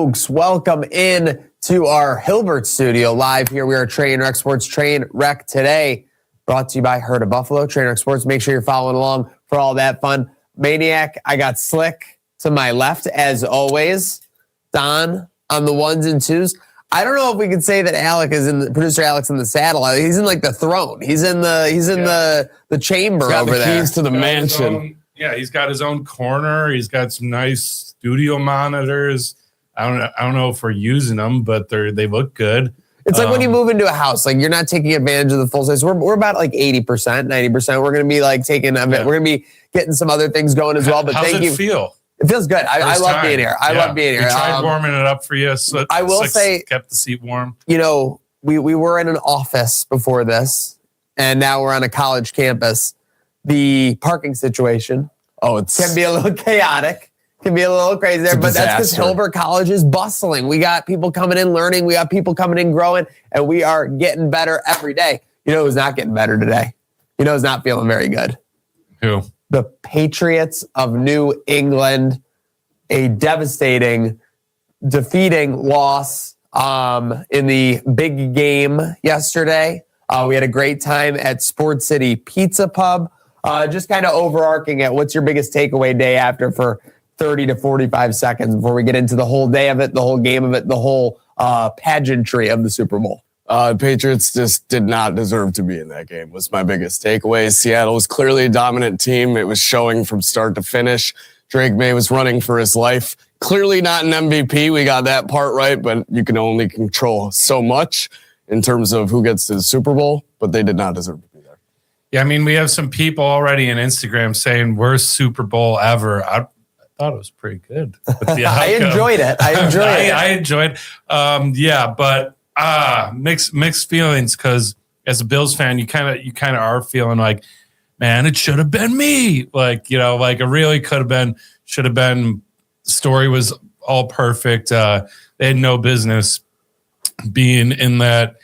folks, welcome in to our Hilbert studio live here. We are Trainwreck Sports, Trainwreck Today, brought to you by Herd of Buffalo, Trainwreck Sports. Make sure you're following along for all that fun. Maniac, I got Slick to my left as always. Don on the ones and twos. I don't know if we can say that producer Alex in the saddle. He's in like the throne. He's in the chamber over there. Keys to the mansion. He's got his own corner. He's got some nice studio monitors. I don't know if we're using them, but they look good. It's like when you move into a house, like you're not taking advantage of the full size. We're about like 80%, 90%. We're going to be like we're going to be getting some other things going as well. But how's it feel? It feels good. I love being here. I love being here. We tried warming it up for you. So I will say, kept the seat warm. You know, we were in an office before this, and now we're on a college campus. The parking situation, it can be a little chaotic. Can be a little crazy there, but that's because Hilbert College is bustling. We got people coming in learning. We got people coming in growing, and we are getting better every day. You know who's not getting better today? You know who's not feeling very good? Who? The Patriots of New England. A devastating, defeating loss in the big game yesterday. We had a great time at Sports City Pizza Pub. Just kind of overarching at what's your biggest takeaway day after for 30 to 45 seconds before we get into the whole day of it, the whole game of it, the whole pageantry of the Super Bowl. Patriots just did not deserve to be in that game was my biggest takeaway. Seattle was clearly a dominant team. It was showing from start to finish. Drake May was running for his life. Clearly not an MVP. We got that part right, but you can only control so much in terms of who gets to the Super Bowl, but they did not deserve to be there. Yeah, I mean, we have some people already in Instagram saying worst Super Bowl ever. I thought it was pretty good. I enjoyed it. I enjoyed but mixed feelings because as a Bills fan, you kind of are feeling like, man, it should have been me. Like, you know, like it really should have been. Story was all perfect. They had no business being in that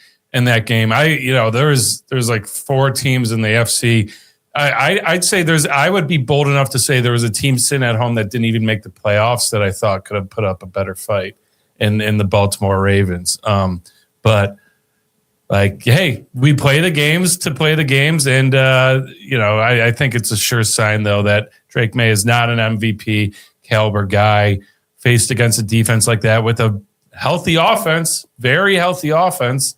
game. There's like four teams in the FC. I'd say I would be bold enough to say there was a team sitting at home that didn't even make the playoffs that I thought could have put up a better fight in the Baltimore Ravens. But like, hey, we play the games to play the games. And, I think it's a sure sign, though, that Drake May is not an MVP caliber guy faced against a defense like that with a healthy offense, very healthy offense.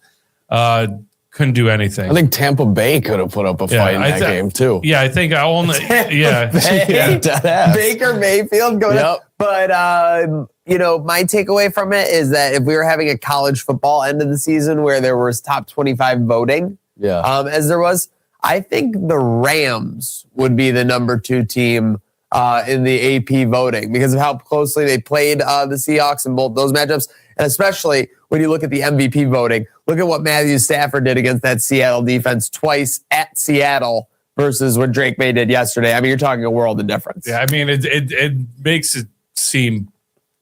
Couldn't do anything. I think Tampa Bay could have put up a fight in that game, too. Yeah, I think Baker Mayfield going up. But, my takeaway from it is that if we were having a college football end of the season where there was top 25 voting, as there was, I think the Rams would be the number 2 team in the AP voting because of how closely they played the Seahawks in both those matchups. And especially when you look at the MVP voting, look at what Matthew Stafford did against that Seattle defense twice at Seattle versus what Drake May did yesterday. I mean, you're talking a world of difference. Yeah, I mean, it makes it seem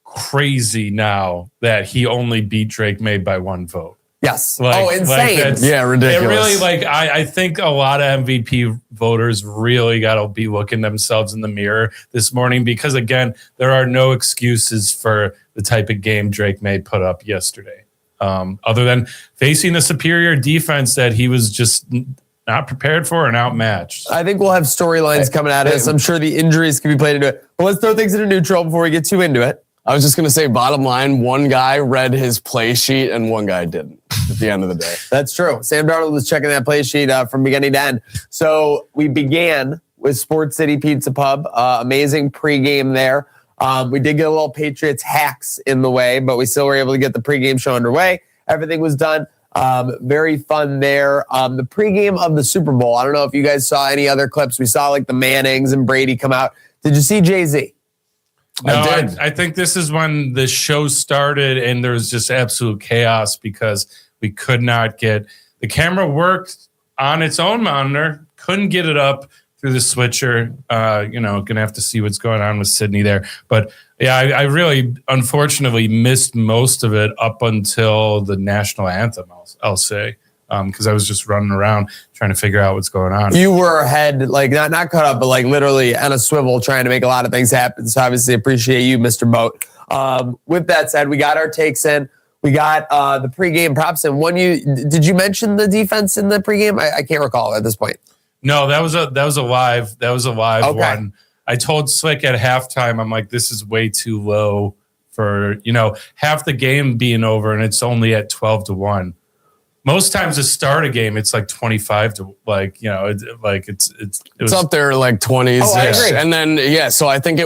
crazy now that he only beat Drake May by 1 vote. Yes. Insane. Ridiculous. It really, I think a lot of MVP voters really got to be looking themselves in the mirror this morning because, again, there are no excuses for the type of game Drake May put up yesterday, other than facing a superior defense that he was just not prepared for and outmatched. I think we'll have storylines coming out of this. I'm sure the injuries can be played into it. But let's throw things into neutral before we get too into it. I was just going to say, bottom line, one guy read his play sheet and one guy didn't at the end of the day. That's true. Sam Darnold was checking that play sheet from beginning to end. So we began with Sports City Pizza Pub. Amazing pregame there. We did get a little Patriots hacks in the way, but we still were able to get the pregame show underway. Everything was done. Very fun there. The pregame of the Super Bowl. I don't know if you guys saw any other clips. We saw like the Mannings and Brady come out. Did you see Jay-Z? No, I think this is when the show started and there was just absolute chaos because we could not get the camera worked on its own monitor, couldn't get it up through the switcher. Gonna have to see what's going on with Sydney there. But yeah, I really unfortunately missed most of it up until the national anthem, I'll say. Because I was just running around trying to figure out what's going on. You were ahead, like not caught up, but like literally on a swivel trying to make a lot of things happen. So obviously appreciate you, Mr. Boat. with that said, we got our takes in. We got the pregame props. And did you mention the defense in the pregame? I can't recall at this point. No, that was a live one. I told Slick at halftime, I'm like, this is way too low for, half the game being over and it's only at 12-1. Most times to start a game, it's like 25 to it's up there like 20s. Oh, I agree. And then, so I think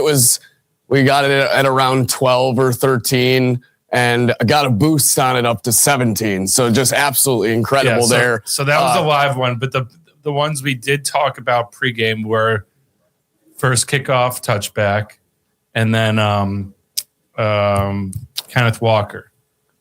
we got it at around 12 or 13 and got a boost on it up to 17. So just absolutely incredible there. So that was a live one. But the ones we did talk about pregame were first kickoff touchback and then Kenneth Walker.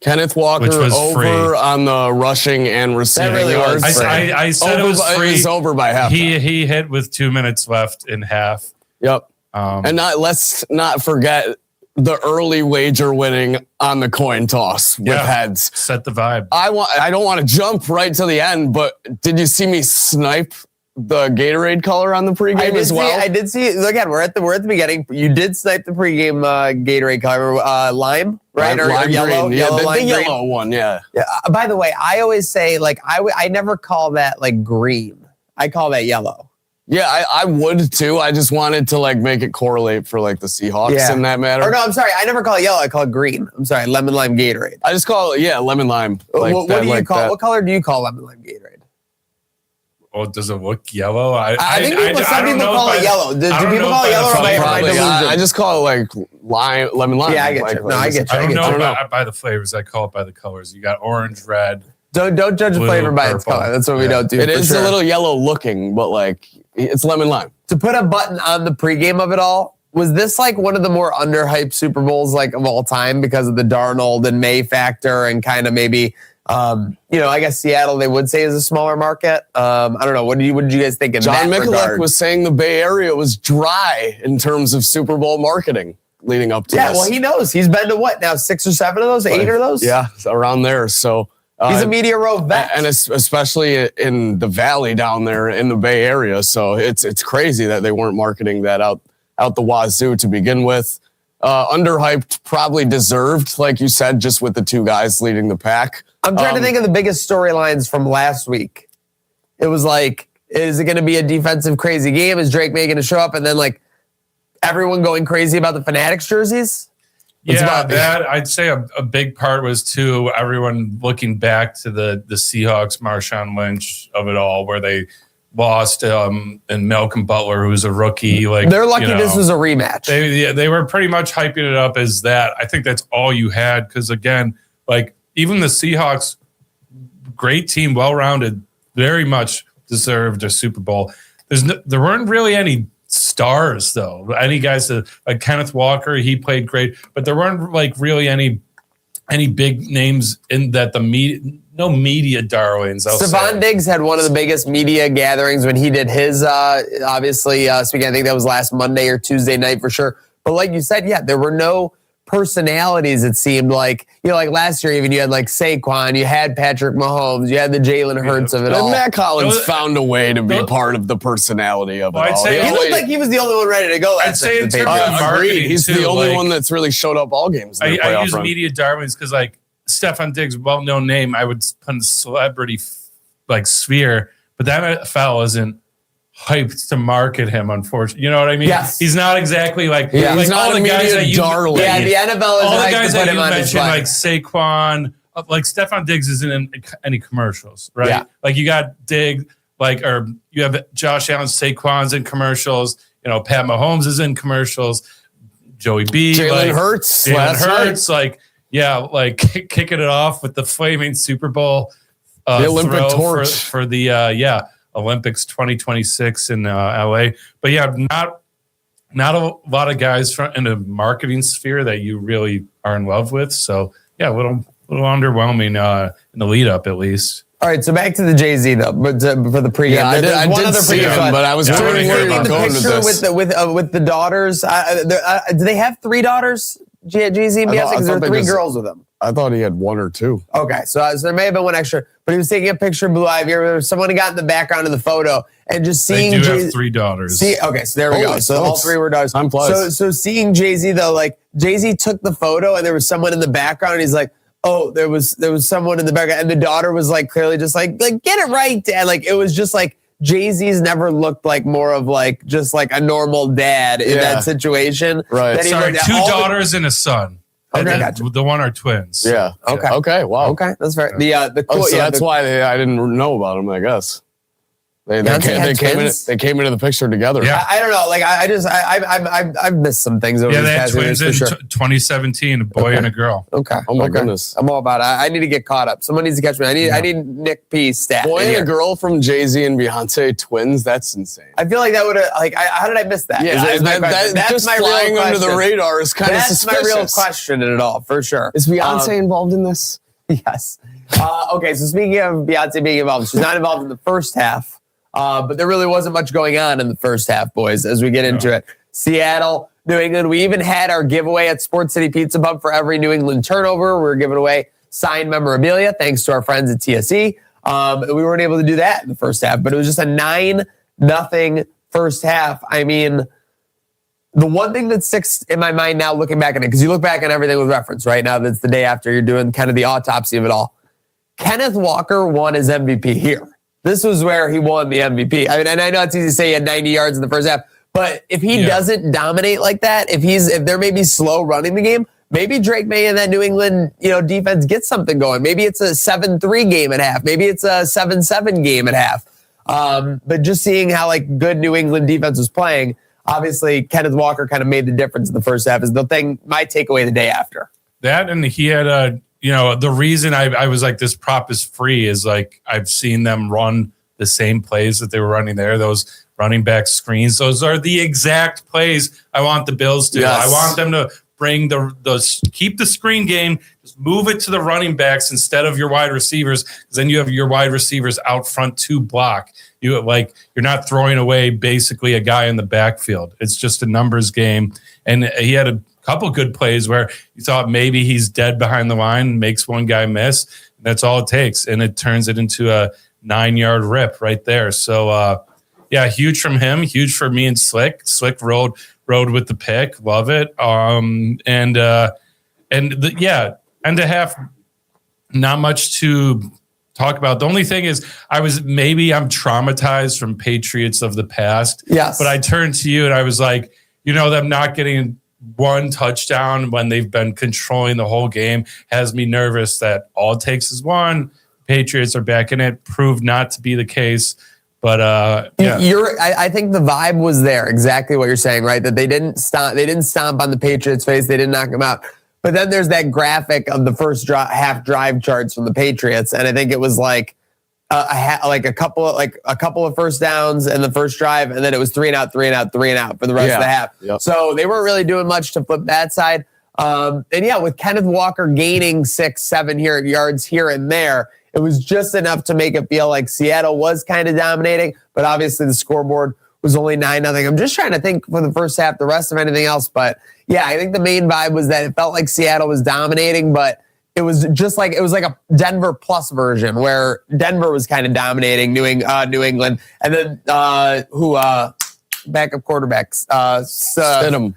Kenneth Walker over free on the rushing and receiving yards. I said it was free. It was over by half. He hit with 2 minutes left in half. Yep. And let's not forget the early wager winning on the coin toss with heads. Set the vibe. I don't want to jump right to the end, but did you see me snipe the Gatorade color on the pregame as well? I did see. Again, we're at the beginning. You did snipe the pregame Gatorade color, lime, right? Lime yellow, green. yellow, The green. yellow one. Yeah. By the way, I always say I never call that green. I call that yellow. Yeah, I would too. I just wanted to make it correlate for the Seahawks in that matter. Or no, I'm sorry. I never call it yellow. I call it green. I'm sorry, lemon lime Gatorade. I just call it lemon lime. What do you call? That. What color do you call lemon lime Gatorade? Oh, does it look yellow? I think some people call it yellow. Do people call it yellow? I just call it lime, lemon lime. Yeah, I get you. I get you. I don't know by the flavors. I call it by the colors. You got orange, red. Don't judge a flavor by its color. That's what we don't do. It is a little yellow looking, but it's lemon lime. To put a button on the pregame of it all, was this one of the more underhyped Super Bowls of all time because of the Darnold and May factor and kind of maybe I guess Seattle they would say is a smaller market. I don't know. What did you guys think in John that Mikulik regard? was saying the Bay Area was dry in terms of Super Bowl marketing leading up to this. Yeah, well, he knows. He's been to what now? 6 or 7 of those? 8 of those? Yeah, around there. So he's a Media Row vet, and especially in the valley down there in the Bay Area. So it's crazy that they weren't marketing that out the wazoo to begin with. Underhyped, probably deserved, like you said, just with the 2 guys leading the pack. I'm trying to think of the biggest storylines from last week. It was is it going to be a defensive crazy game? Is Drake May going to show up? And then everyone going crazy about the Fanatics jerseys? I'd say a big part was too everyone looking back to the Seahawks, Marshawn Lynch of it all, where they lost and Malcolm Butler, who's a rookie. They're lucky this was a rematch. They were pretty much hyping it up as that. I think that's all you had because again, even the Seahawks, great team, well-rounded, very much deserved a Super Bowl. There weren't really any stars though. Any guys like Kenneth Walker, he played great, but there weren't really any big names in that no media darlings. Stephon Diggs had one of the biggest media gatherings when he did his obviously speaking. I think that was last Monday or Tuesday night for sure. But like you said, there were no personalities. It seemed like last year even you had Saquon, you had Patrick Mahomes, you had the Jalen Hurts of it all. Matt Collins found a way to be part of the personality of it all. He looked like he was the only one ready to go. I'd say in terms of marketing, he's the only one that's really showed up all games. I use media darlings because Stephon Diggs, well-known name, I would put in celebrity sphere, but that fellow isn't hyped to market him, unfortunately. You know what I mean? Yes. He's not exactly he's not all the guys that darling. Yeah, the NFL is all the guys that you mentioned, Saquon, Stephon Diggs isn't in any commercials, right? Yeah. You got Diggs, or you have Josh Allen, Saquon's in commercials, Pat Mahomes is in commercials, Joey B. Jalen Hurts. Kicking it off with the flaming Super Bowl the Olympic torch for the Olympics 2026 in LA. But not a lot of guys in the marketing sphere that you really are in love with. So a little underwhelming in the lead up at least. All right, so back to the Jay-Z though, but for the pregame. Yeah, I did see him, but I was really worried about going to this. With the daughters. Do they have 3 daughters? Jay-Z and Beyonce, because there are 3 girls with them. I thought he had one or two. Okay, so there may have been one extra, but he was taking a picture of Blue Ivy. Someone got in the background of the photo and just seeing. They do have 3 daughters. Okay, so there we go. So all 3 were daughters. So seeing Jay-Z though, like Jay-Z took the photo and there was someone in the background. And he's like, oh, there was someone in the background, and the daughter was like clearly just like get it right, Dad. Like it was just like Jay-Z's never looked like more of like just like a normal dad in that situation. Right. Sorry, 2 daughters and a son. Okay, gotcha. The one are twins. Yeah. Okay. Okay. Wow. Okay, that's fair. The cool, so that's why I didn't know about them, I guess. They came into the picture together. Yeah. I don't know. Like I've missed some things over. Yeah, they had twins in 2017, a boy and a girl. Okay. Oh my goodness. I'm all about it. I need to get caught up. Someone needs to catch me. I need Nick P's stat. Boy and a girl from Jay-Z and Beyonce, twins. That's insane. I feel like that would have how did I miss that? Yeah, that's just my flying under the radar is kind of suspicious. That's my real question in it all, for sure. Is Beyonce involved in this? Yes. Okay, so speaking of Beyonce being involved, she's not involved in the first half. But there really wasn't much going on in the first half, boys, as we get into it. Seattle, New England. We even had our giveaway at Sports City Pizza Pub for every New England turnover. We were giving away signed memorabilia thanks to our friends at TSE. We weren't able to do that in the first half, but it was just a 9-0 first half. I mean, the one thing that sticks in my mind now looking back at it, because you look back on everything with reference right now, that's the day after you're doing kind of the autopsy of it all. Kenneth Walker won his MVP here. This was where he won the MVP. I mean, and I know it's easy to say he had 90 yards in the first half, but if he doesn't dominate like that, if they're maybe slow running the game, maybe Drake May and that New England, defense gets something going. Maybe it's a 7-3 game at half. Maybe it's a 7-7 game at half. But just seeing how like good New England defense was playing, obviously Kenneth Walker kind of made the difference in the first half. Is the thing my takeaway the day after that, and he had the reason I was like, this prop is free is like, I've seen them run the same plays that they were running there. Those running back screens. Those are the exact plays I want the Bills to. Yes. I want them to bring keep the screen game, just move it to the running backs instead of your wide receivers. Because then you have your wide receivers out front to block. You're not throwing away basically a guy in the backfield. It's just a numbers game. And he had a couple good plays where you thought maybe he's dead behind the line, makes one guy miss. That's all it takes. And it turns it into a 9-yard rip right there. So, huge from him, huge for me and Slick. Slick rode with the pick. Love it. End of half, not much to talk about. The only thing is I'm traumatized from Patriots of the past. Yes. But I turned to you and I was like, them not getting one touchdown when they've been controlling the whole game has me nervous that all it takes is one. Patriots are back in it. Proved not to be the case. But I think the vibe was there. Exactly what you're saying, right? That they didn't stomp on the Patriots' face. They didn't knock them out. But then there's that graphic of the first half drive charts from the Patriots, and I think it was like a couple of first downs in the first drive, and then it was 3 and out for the rest of the half. Yep. So they weren't really doing much to flip that side. With Kenneth Walker gaining 6-7 yards here and there, it was just enough to make it feel like Seattle was kind of dominating, but obviously the scoreboard was only 9-0. I'm just trying to think for the first half, the rest of anything else. But yeah, I think the main vibe was that it felt like Seattle was dominating, but it was like a Denver plus version where Denver was kind of dominating New England, and then backup quarterbacks Stidham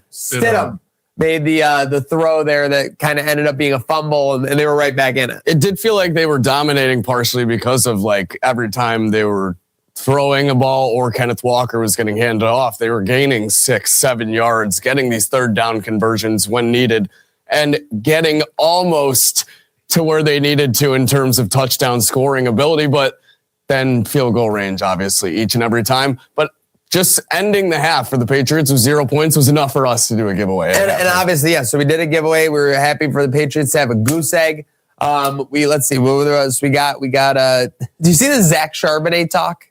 made the throw there that kind of ended up being a fumble, and they were right back in it. It did feel like they were dominating partially because of like every time they were throwing a ball or Kenneth Walker was getting handed off, they were gaining 6-7 yards, getting these third down conversions when needed, and getting almost to where they needed to in terms of touchdown scoring ability, but then field goal range, obviously, each and every time. But just ending the half for the Patriots with 0 points was enough for us to do a giveaway. And obviously, yeah, so we did a giveaway. We were happy for the Patriots to have a goose egg. Let's see, what else we got? Do you see the Zach Charbonnet talk?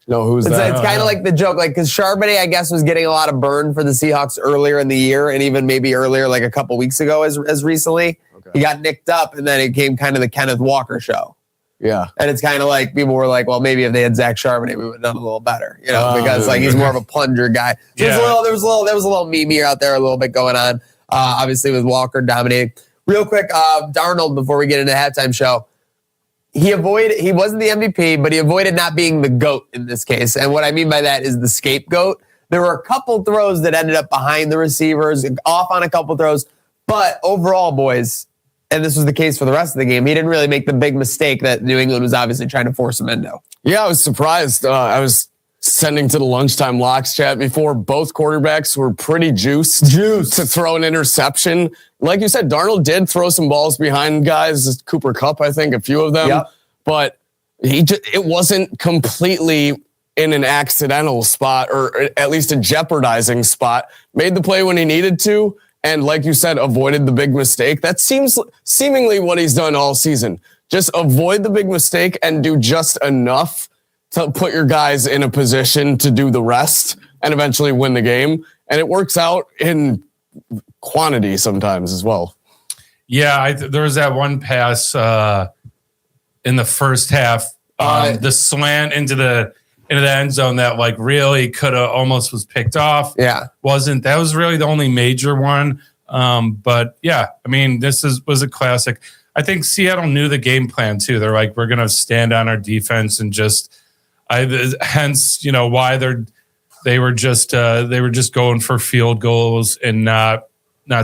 No, who's that? It's kind of like the joke, like, because Charbonnet, I guess, was getting a lot of burn for the Seahawks earlier in the year, and even maybe earlier, like a couple weeks ago, as recently. Okay. He got nicked up, and then it came kind of the Kenneth Walker show. Yeah. And it's kind of like people were like, well, maybe if they had Zach Charbonnet, we would have done a little better, because like he's more of a plunger guy. So there was a little meme here out there, a little bit going on. Obviously, with Walker dominating. Real quick, Darnold, before we get into the halftime show, he wasn't the MVP, but he avoided not being the GOAT in this case. And what I mean by that is the scapegoat. There were a couple throws that ended up behind the receivers, off on a couple throws. But overall, boys, and this was the case for the rest of the game, he didn't really make the big mistake that New England was obviously trying to force him into. Yeah, I was surprised. I was sending to the lunchtime locks chat before. Both quarterbacks were pretty juiced to throw an interception. Like you said, Darnold did throw some balls behind guys. Cooper Kupp, I think, a few of them. Yep. But it wasn't completely in an accidental spot, or at least a jeopardizing spot. Made the play when he needed to, and like you said, avoided the big mistake. That seems seemingly what he's done all season. Just avoid the big mistake and do just enough to put your guys in a position to do the rest and eventually win the game. And it works out in quantity sometimes as well. Yeah, there was that one pass in the first half, the slant into the end zone that like really could have almost was picked off. Yeah. That was really the only major one. But yeah, I mean, was a classic. I think Seattle knew the game plan too. They're like, we're going to stand on our defense and hence, why they were just going for field goals and not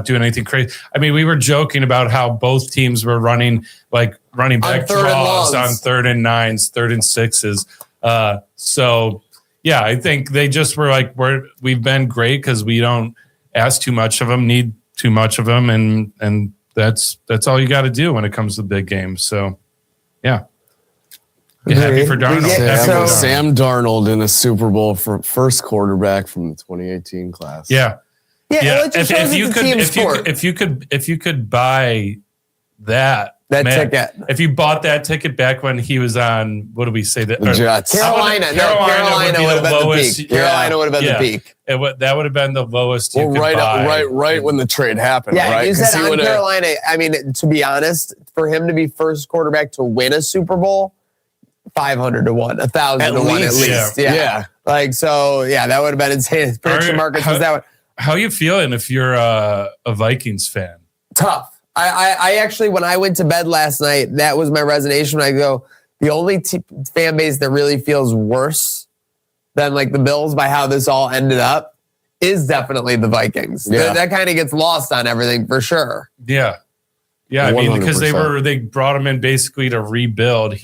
doing anything crazy. I mean, we were joking about how both teams were running back draws on 3rd and 9s, 3rd and 6s. So yeah, I think they just were like, we've been great because we don't ask too much of them, need too much of them, and that's all you got to do when it comes to big games. So yeah. Get happy for Darnold. Sam Darnold in a Super Bowl for first quarterback from the 2018 class. Yeah. Yeah. If you could buy that ticket, if you bought that ticket back when he was on, what do we say that? The Jets. Carolina would have been the peak. Carolina would have been the peak. That would have been the lowest. Right when the trade happened. Yeah, right? You said on Carolina. I mean, to be honest, for him to be first quarterback to win a Super Bowl, 500 to 1, 1,000 to 1 at least. Yeah. Like, so, yeah, that would have been insane. Prediction markets was that one. How are you feeling if you're a Vikings fan? Tough. I actually, when I went to bed last night, that was my resignation. When I go, the only fan base that really feels worse than like the Bills by how this all ended up is definitely the Vikings. Yeah. That kind of gets lost on everything for sure. Yeah. Yeah. 100%. I mean, because they brought him in basically to rebuild.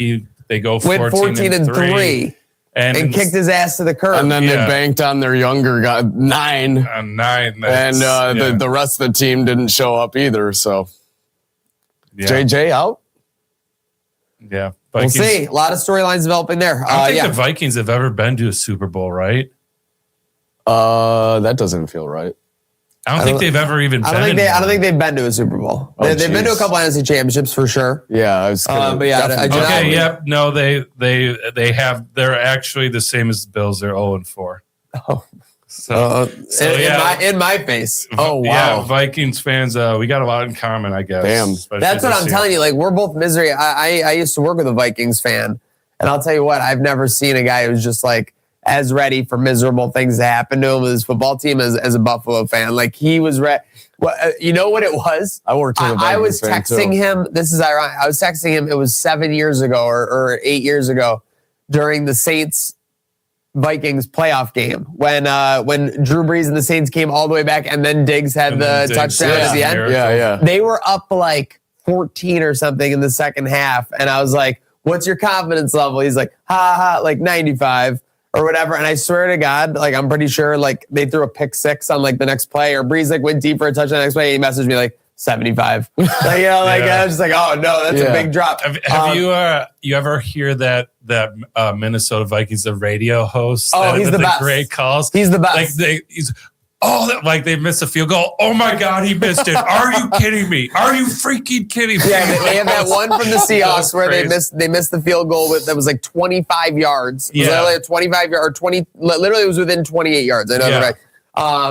They go 14 and 3 and kicked his ass to the curb. And then they banked on their younger guy, 9. And the rest of the team didn't show up either. So JJ out. Yeah. Vikings, we'll see. A lot of storylines developing there. I don't think the Vikings have ever been to a Super Bowl, right? That doesn't feel right. I don't think they've ever even been. I don't think they've been to a Super Bowl. They've been to a couple NFC championships for sure. Yeah, I was. No, they have. They're actually the same as the Bills. They're 0-4. Oh, in my face. Oh wow, yeah, Vikings fans. We got a lot in common, I guess. Damn, that's what I'm telling you. Like, we're both misery. I used to work with a Vikings fan, and I'll tell you what, I've never seen a guy who's just like as ready for miserable things to happen to him with his football team as a Buffalo fan. Like, he was ready. Well, you know what it was? I worked with a Vikings I was texting him. This is ironic. I was texting him. It was 7 years ago or 8 years ago during the Saints Vikings playoff game when Drew Brees and the Saints came all the way back, and then Diggs had the touchdown at the end. Yeah. They were up like 14 or something in the second half, and I was like, "What's your confidence level?" He's like, like 95 or whatever. And I swear to God, like, I'm pretty sure like they threw a pick 6 on like the next play, or Brees like went deep for a touchdown the next play. He messaged me like 75. I was just like, oh no, that's a big drop. Have you ever hear that Minnesota Vikings, the radio host? Oh, he's the best. Great calls. He's the best. Like they missed a field goal. Oh my God, he missed it. Are you kidding me? Are you freaking kidding me? Yeah, they have that one from the Seahawks where they missed the field goal that was like 25 yards. It was literally a 25 yard or 20. Literally, it was within 28 yards. I know that right.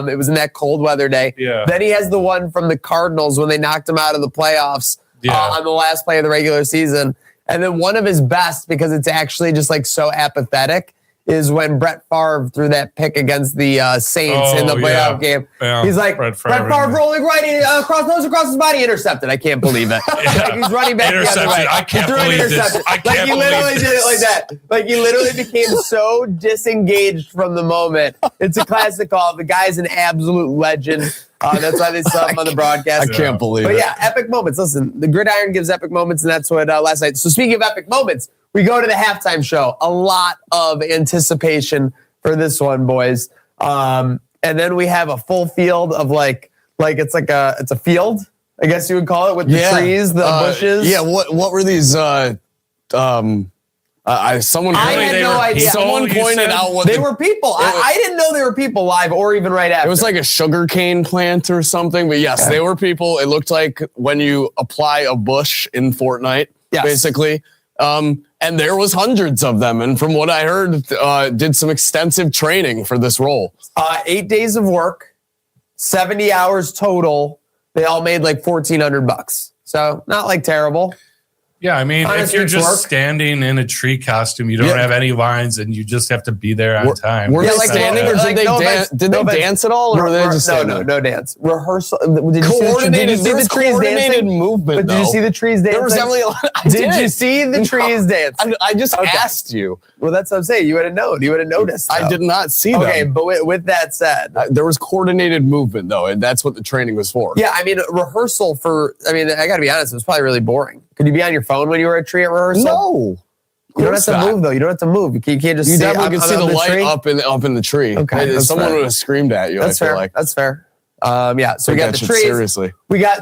It was in that cold weather day. Yeah. Then he has the one from the Cardinals when they knocked him out of the playoffs on the last play of the regular season. And then one of his best, because it's actually just like so apathetic, is when Brett Favre threw that pick against the Saints in the playoff game. Yeah. He's like, Brett Favre rolling right across his body, intercepted. I can't believe it. Like he's running back the other way. I can't believe this. Like he literally did it like that. Like he literally became so disengaged from the moment. It's a classic call. The guy's an absolute legend. That's why they saw him on the broadcast. I can't believe it. But yeah, epic moments. Listen, the gridiron gives epic moments, and that's what last night. So speaking of epic moments, we go to the halftime show. A lot of anticipation for this one, boys. And then we have a full field of like it's a field, I guess you would call it, with the trees, the bushes. Yeah. What were these? Someone pointed out what they were people. I didn't know they were people live or even right after. It was like a sugarcane plant or something, but yes, they were people. It looked like when you apply a bush in Fortnite, basically. And there was hundreds of them. And from what I heard, did some extensive training for this role. 8 days of work, 70 hours total. They all made like $1,400. So not like terrible. Yeah, I mean, if you're just standing in a tree costume, you don't have any lines, and you just have to be there on time. Were they standing, or did they dance? Did they dance at all, or were they just no dance? Rehearsal. Did you see the trees dancing? Movement. But did you see the trees dancing? There was definitely a lot. Did you see the trees dancing? I just asked you. Well, that's what I'm saying. You would have known. You would have noticed. I did not see them. Okay, but with that said, there was coordinated movement though, and that's what the training was for. Yeah, I mean, rehearsal I got to be honest, it was probably really boring. Could you be on your phone when you were at a tree at rehearsal? No. You don't have to move, though. You don't have to move. You can't just definitely can see the light up in the tree. Okay. Someone would have screamed at you, That's fair. That's fair. Yeah, so we got the trees. Seriously.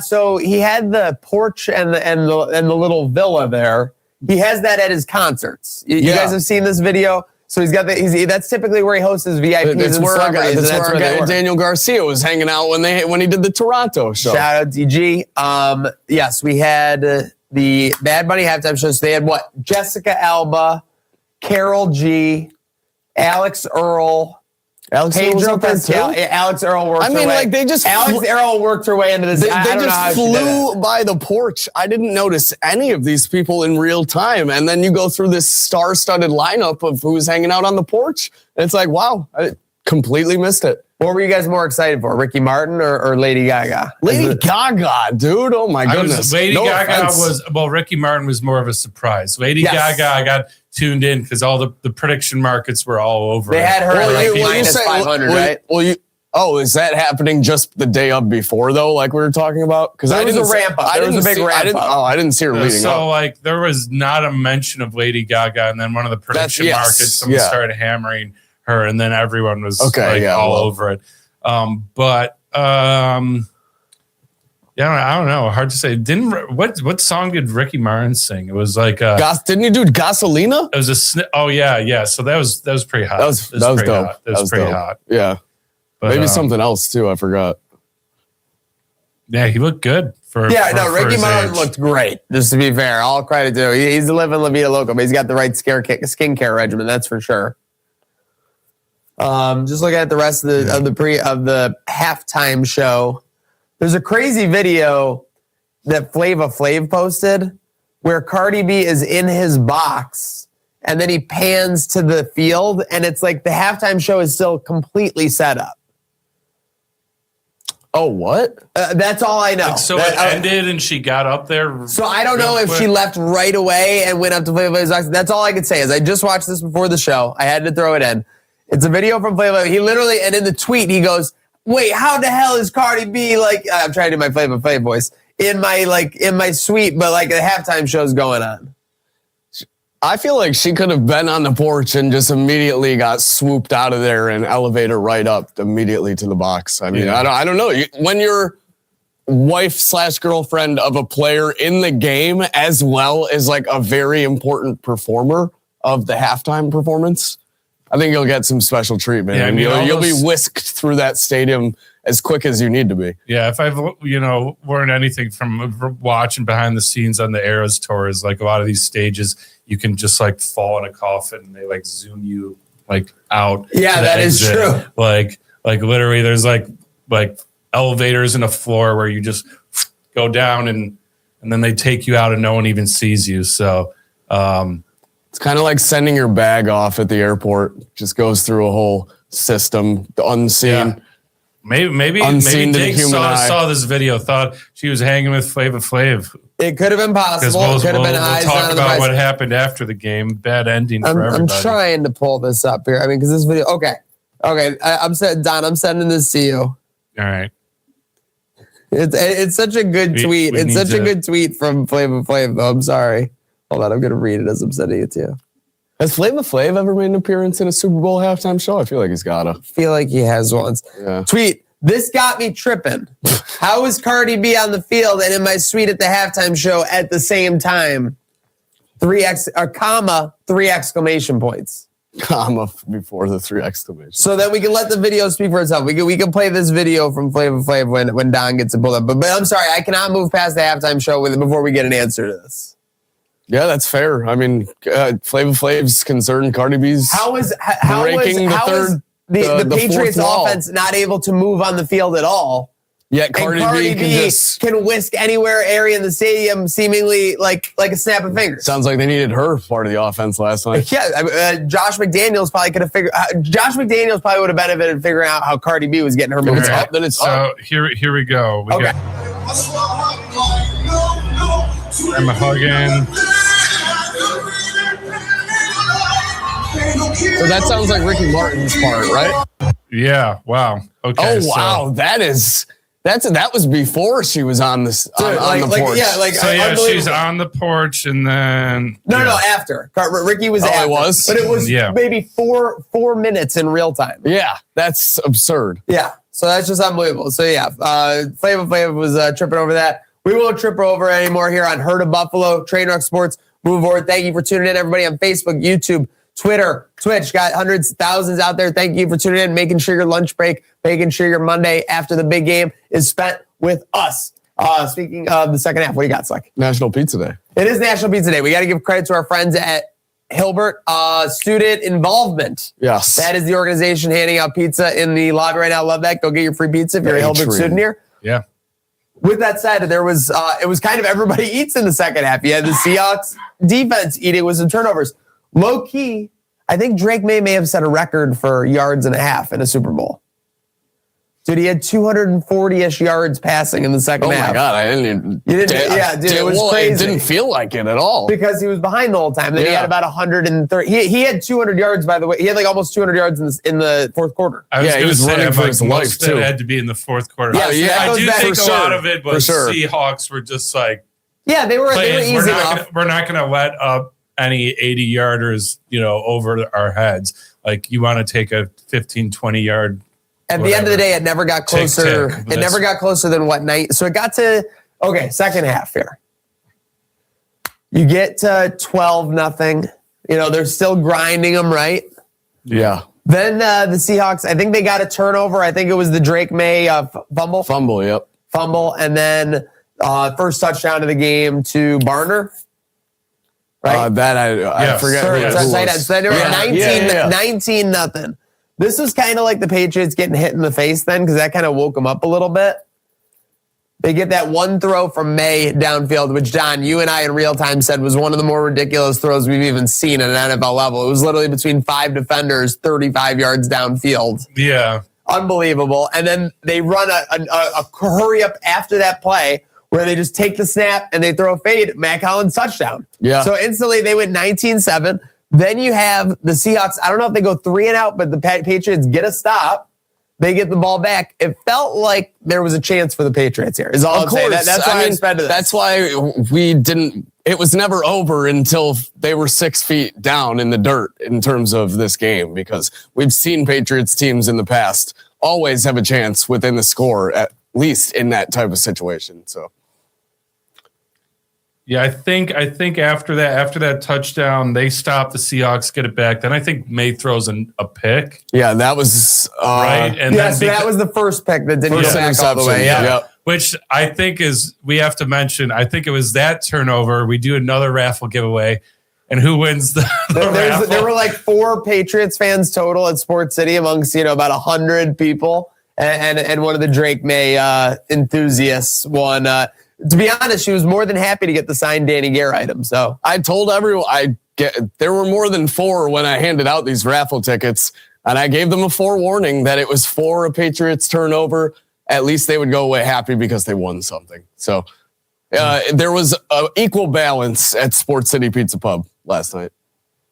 So he had the porch and the little villa there. He has that at his concerts. You guys have seen this video? So he's got that's typically where he hosts his VIPs. That's where our guy Daniel Garcia was hanging out when he did the Toronto show. Shout out DG. Yes, we had the Bad Bunny halftime show. So they had Jessica Alba, Carol G, Alex Earl. Pedro Pascal. Alex Earl worked her way. Alex Earl worked her way into this. They just flew by the porch. I didn't notice any of these people in real time. And then you go through this star-studded lineup of who's hanging out on the porch. And it's like, wow, I completely missed it. What were you guys more excited for, Ricky Martin or Lady Gaga? Lady Gaga, dude. Oh, my goodness. Ricky Martin was more of a surprise. Lady Gaga, I got tuned in because all the prediction markets were all over. They had her minus 500, right? Is that happening just the day of before, though, like we were talking about? Because there was a ramp up. There was a big ramp up. I didn't see her leading up. So, like, there was not a mention of Lady Gaga, and then one of the prediction markets, someone started hammering her, and then everyone was all over it. I don't know. Hard to say. What song did Ricky Martin sing? It was like didn't he do Gasolina? It was a So that was pretty hot. That was dope. That was pretty hot. Yeah, but, maybe something else too. I forgot. Yeah, he looked good Ricky Martin looked great. Just to be fair, all credit to him. He's living La Vida Loca, but he's got the right skincare regimen. That's for sure. Just looking at the rest of the halftime show. There's a crazy video that Flava Flav posted where Cardi B is in his box and then he pans to the field and it's like the halftime show is still completely set up. Oh, what? That's all I know. It ended and she got up there. So I don't know if she left right away and went up to Flava Flav's box. That's all I could say is I just watched this before the show. I had to throw it in. It's a video from Flava. He literally, and in the tweet, he goes, wait, how the hell is Cardi B I'm trying to do my Flava Flav voice in my suite, but the halftime show's going on. I feel like she could have been on the porch and just immediately got swooped out of there and elevator right up immediately to the box. I mean, I don't know. When you're wife/girlfriend of a player in the game as well as a very important performer of the halftime performance, I think you'll get some special treatment. Yeah, you'll be whisked through that stadium as quick as you need to be. Yeah, if I've learned anything from watching behind the scenes on the Eras tour is a lot of these stages you can just fall in a coffin and they zoom you out. Yeah, that is true. Literally, there's elevators in a floor where you just go down and then they take you out and no one even sees you. So. It's kind of like sending your bag off at the airport. Just goes through a whole system, unseen. Yeah. Maybe Jake saw this video, thought she was hanging with Flava Flav. It could have been possible. It could have been eyes on the talk about what happened after the game. Bad ending for everybody. I'm trying to pull this up here. I mean, because this video. Okay. I'm sending this to you. All right. It's such a good tweet. It's such a good tweet from Flava Flav, though. I'm sorry. Hold on. I'm going to read it as I'm sending it to you. Has Flava Flav ever made an appearance in a Super Bowl halftime show? I feel like he's gotta. I feel like he has once. Yeah. Tweet. This got me tripping. How is Cardi B on the field and in my suite at the halftime show at the same time? 3 exclamation points. Comma before the 3 exclamations. So that we can let the video speak for itself. We can play this video from Flava Flav when Don gets it pulled up. But I'm sorry, I cannot move past the halftime show with it before we get an answer to this. Yeah, that's fair. I mean, Flava Flav's concerned. Cardi B's how is the Patriots offense not able to move on the field at all? Yet Cardi B can whisk anywhere area in the stadium seemingly like a snap of fingers. Sounds like they needed her part of the offense last night. Yeah, Josh McDaniels probably could have figured. Josh McDaniels probably would have benefited figuring out how Cardi B was getting her moves up. Then it's up. Here we go. Okay. I'm hugging. So that sounds like Ricky Martin's part, right? Yeah. Wow. Okay. Oh wow, that was before she was on this on the porch. She's on the porch and then no, after Ricky was. It was, but it was maybe four minutes in real time. Yeah, that's absurd. Yeah, so that's just unbelievable. So yeah, Flava Flav was tripping over that. We won't trip over anymore here on Herd of Buffalo, Trainwreck Sports. Move forward. Thank you for tuning in, everybody on Facebook, YouTube, Twitter, Twitch. Got hundreds, thousands out there. Thank you for tuning in, making sure your lunch break, making sure your Monday after the big game is spent with us. Speaking of the second half, what do you got, Slick? National Pizza Day. It is National Pizza Day. We got to give credit to our friends at Hilbert Student Involvement. Yes. That is the organization handing out pizza in the lobby right now. Love that. Go get your free pizza if you're a Hilbert student here. Yeah. With that said, there was it was kind of everybody eats in the second half. You had the Seahawks defense eating with some turnovers. Low key, I think Drake May have set a record for yards and a half in a Super Bowl. Dude, he had 240-ish yards passing in the second half. Oh my God, I didn't even... It was crazy. It didn't feel like it at all. Because he was behind the whole time. Then he had about 130. He had 200 yards, by the way. He had like almost 200 yards in the fourth quarter. He was running for his life, too. It had to be in the fourth quarter. Yeah, I do think a lot of it was Seahawks were just like... Yeah, they were easy enough. We're not going to let up any 80-yarders, over our heads. Like, you want to take a 15, 20-yard... At the end of the day, it never got closer. It never got closer than what night? So it got to, second half here. You get to 12-0. They're still grinding them, right? Yeah. Then the Seahawks, I think they got a turnover. I think it was the Drake May fumble. Fumble, yep. Fumble, and then first touchdown of the game to Barner. Right? I forget. So then they were at 19-0. This was kind of like the Patriots getting hit in the face then, because that kind of woke them up a little bit. They get that one throw from May downfield, which, Don, you and I in real time said was one of the more ridiculous throws we've even seen at an NFL level. It was literally between 5 defenders, 35 yards downfield. Yeah. Unbelievable. And then they run a hurry up after that play where they just take the snap and they throw a fade. Matt Collins touchdown. Yeah. So instantly they went 19-7. Then you have the Seahawks. I don't know if they go 3 and out, but the Patriots get a stop. They get the ball back. It felt like there was a chance for the Patriots here. Is all I'm saying. That's why I expected this. That's why we didn't. It was never over until they were 6 feet down in the dirt in terms of this game, because we've seen Patriots teams in the past always have a chance within the score, at least in that type of situation. So. Yeah, I think after that touchdown, they stop the Seahawks, get it back. Then I think May throws a pick. Yeah, that was right. And so that was the first pick that didn't go back all the way. Yeah. Which I think we have to mention. I think it was that turnover. We do another raffle giveaway, and who wins the raffle? There were like 4 Patriots fans total at Sports City amongst about 100 people, and one of the Drake May enthusiasts won. to be honest, she was more than happy to get the signed Danny Gare item. So I told everyone there were more than 4 when I handed out these raffle tickets, and I gave them a forewarning that it was for a Patriots turnover. At least they would go away happy because they won something. So there was equal balance at Sports City Pizza Pub last night.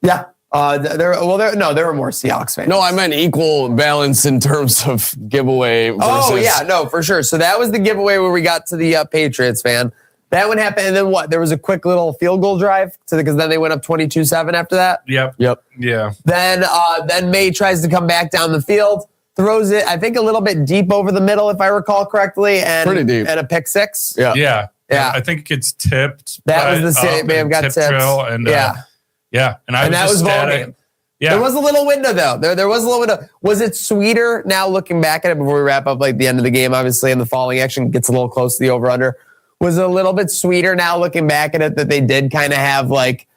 Yeah. There were more Seahawks fans. No, I meant equal balance in terms of giveaway. Oh, yeah, no, for sure. So that was the giveaway where we got to the Patriots fan. That one happened, and then what? There was a quick little field goal drive because then they went up 22-7 after that. Yep. Yeah. Then May tries to come back down the field, throws it, I think, a little bit deep over the middle, if I recall correctly, and pretty deep, and a pick six. Yeah. I think it gets tipped. That was the same. May have got tipped. And that was ball game. Yeah. There was a little window though. There was a little window. Was it sweeter now looking back at it before we wrap up like the end of the game? Obviously, and the falling action gets a little close to the over under. Was it a little bit sweeter now looking back at it that they did kind of have like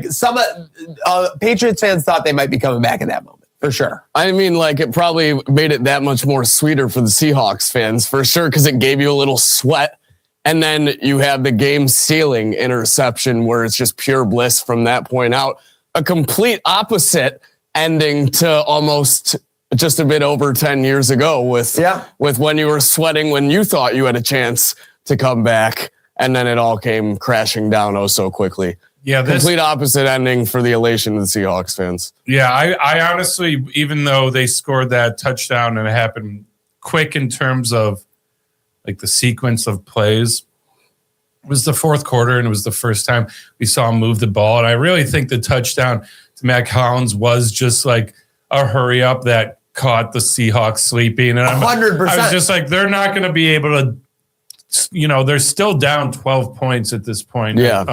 some Patriots fans thought they might be coming back at that moment for sure. I mean, like it probably made it that much more sweeter for the Seahawks fans for sure because it gave you a little sweat. And then you have the game sealing interception where it's just pure bliss from that point out. A complete opposite ending to almost just a bit over 10 years ago with when you were sweating when you thought you had a chance to come back. And then it all came crashing down oh so quickly. Yeah, complete opposite ending for the elation of the Seahawks fans. Yeah, I honestly, even though they scored that touchdown and it happened quick in terms of like the sequence of plays, it was the fourth quarter and it was the first time we saw him move the ball. And I really think the touchdown to Matt Collins was just like a hurry up that caught the Seahawks sleeping. And 100%. I was just like, they're not going to be able to, they're still down 12 points at this point. Yeah.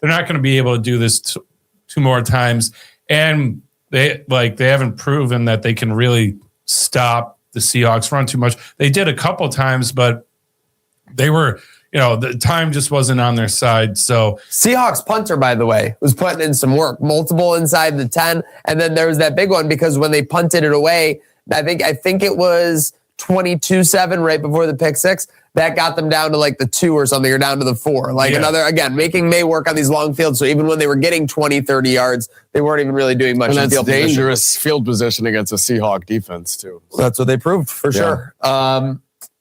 They're not going to be able to do this two more times. And they haven't proven that they can really stop the Seahawks run too much. They did a couple times, but they were, the time just wasn't on their side. So Seahawks punter, by the way, was putting in some work, multiple inside the 10. And then there was that big one because when they punted it away, I think it was 22-7 right before the pick six. That got them down to like the 2 or something, or down to the 4. Making May work on these long fields. So even when they were getting 20, 30 yards, they weren't even really doing much. And that's dangerous field position against a Seahawk defense too. That's what they proved for sure.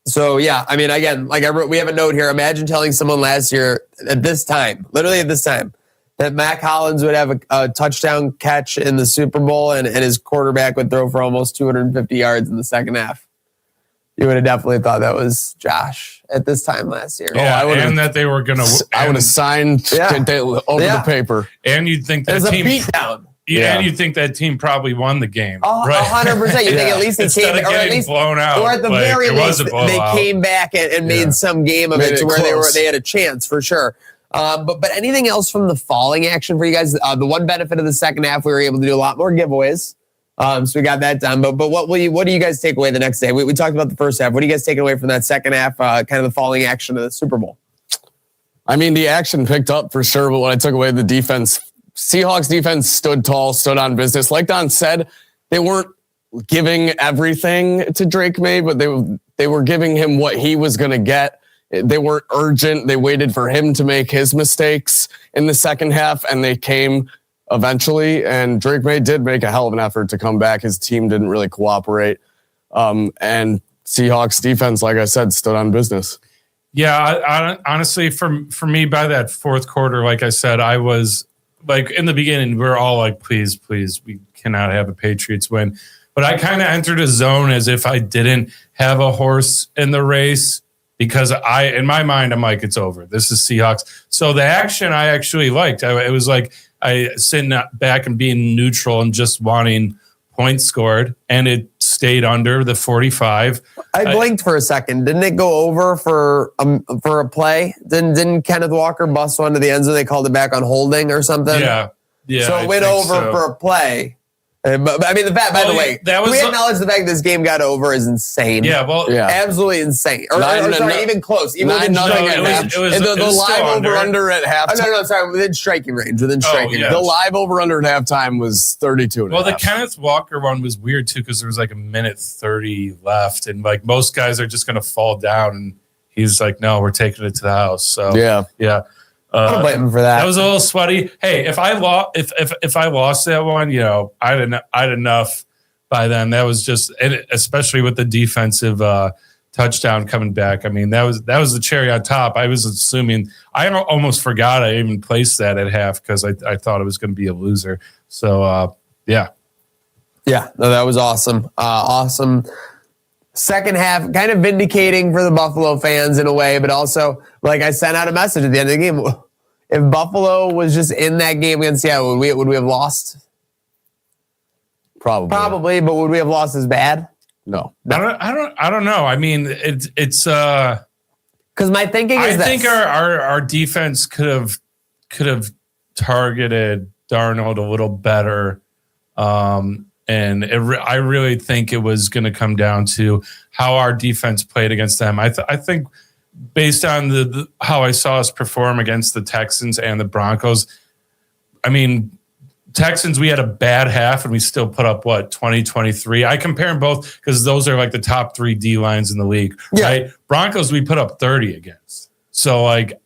So yeah, I mean, again, we have a note here. Imagine telling someone last year at this time, literally at this time, that Matt Collins would have a touchdown catch in the Super Bowl and his quarterback would throw for almost 250 yards in the second half. You would have definitely thought that was Josh at this time last year. Yeah, and that they were going to. I would have signed over the paper. And you'd think that team. It was a beatdown. And you think that team probably won the game. 100%. You think at least they came, or at least blown out, or at the very least they came back and made some game of it to where they had a chance for sure. But anything else from the falling action for you guys? The one benefit of the second half, we were able to do a lot more giveaways. So we got that done. But what do you guys take away the next day? We talked about the first half. What are you guys taking away from that second half? Kind of the falling action of the Super Bowl. I mean, the action picked up for sure, but what I took away, the defense. Seahawks defense stood tall, stood on business. Like Don said, they weren't giving everything to Drake May, but they were giving him what he was going to get. They weren't urgent. They waited for him to make his mistakes in the second half, and they came eventually. And Drake May did make a hell of an effort to come back. His team didn't really cooperate. And Seahawks defense, like I said, stood on business. Yeah, I honestly, for me, by that fourth quarter, like I said, I was like in the beginning, we were all like, please, we cannot have a Patriots win. But I kind of entered a zone as if I didn't have a horse in the race because in my mind, I'm like, it's over. This is Seahawks. So the action I actually liked. It was like I sitting back and being neutral and just wanting points scored, and it stayed under the 45. I blinked for a second. Didn't it go over for a play? Didn't Kenneth Walker bust one to the end zone? They called it back on holding or something? Yeah. So it went over for a play. But I mean, the fact, by the way, we acknowledge the fact this game got over is insane. Yeah, absolutely insane. Sorry, even close. Even within the live over under at halftime. Sorry, within striking range. The live over under at halftime was 32. Well, the Kenneth Walker one was weird too because there was like a minute 30 left, and like most guys are just going to fall down, and he's like, no, we're taking it to the house. So yeah. I don't blame him for that. That was a little sweaty. Hey, if I lost that one, I'd enough by then. That was just, especially with the defensive touchdown coming back. I mean, that was the cherry on top. I was assuming, I almost forgot I even placed that at half because I thought it was going to be a loser. So yeah. Yeah, no, that was awesome. Awesome. Second half, kind of vindicating for the Buffalo fans in a way, but also, like, I sent out a message at the end of the game. If Buffalo was just in that game against Seattle, would we have lost? Probably, but would we have lost as bad? No. I don't know. I mean, it's because my thinking is I think our defense could have targeted Darnold a little better. And I really think it was going to come down to how our defense played against them. I think based on how I saw us perform against the Texans and the Broncos, I mean, Texans, we had a bad half and we still put up 20, 23. I compare them both because those are like the top 3 D lines in the league, right? Broncos, we put up 30 against. So like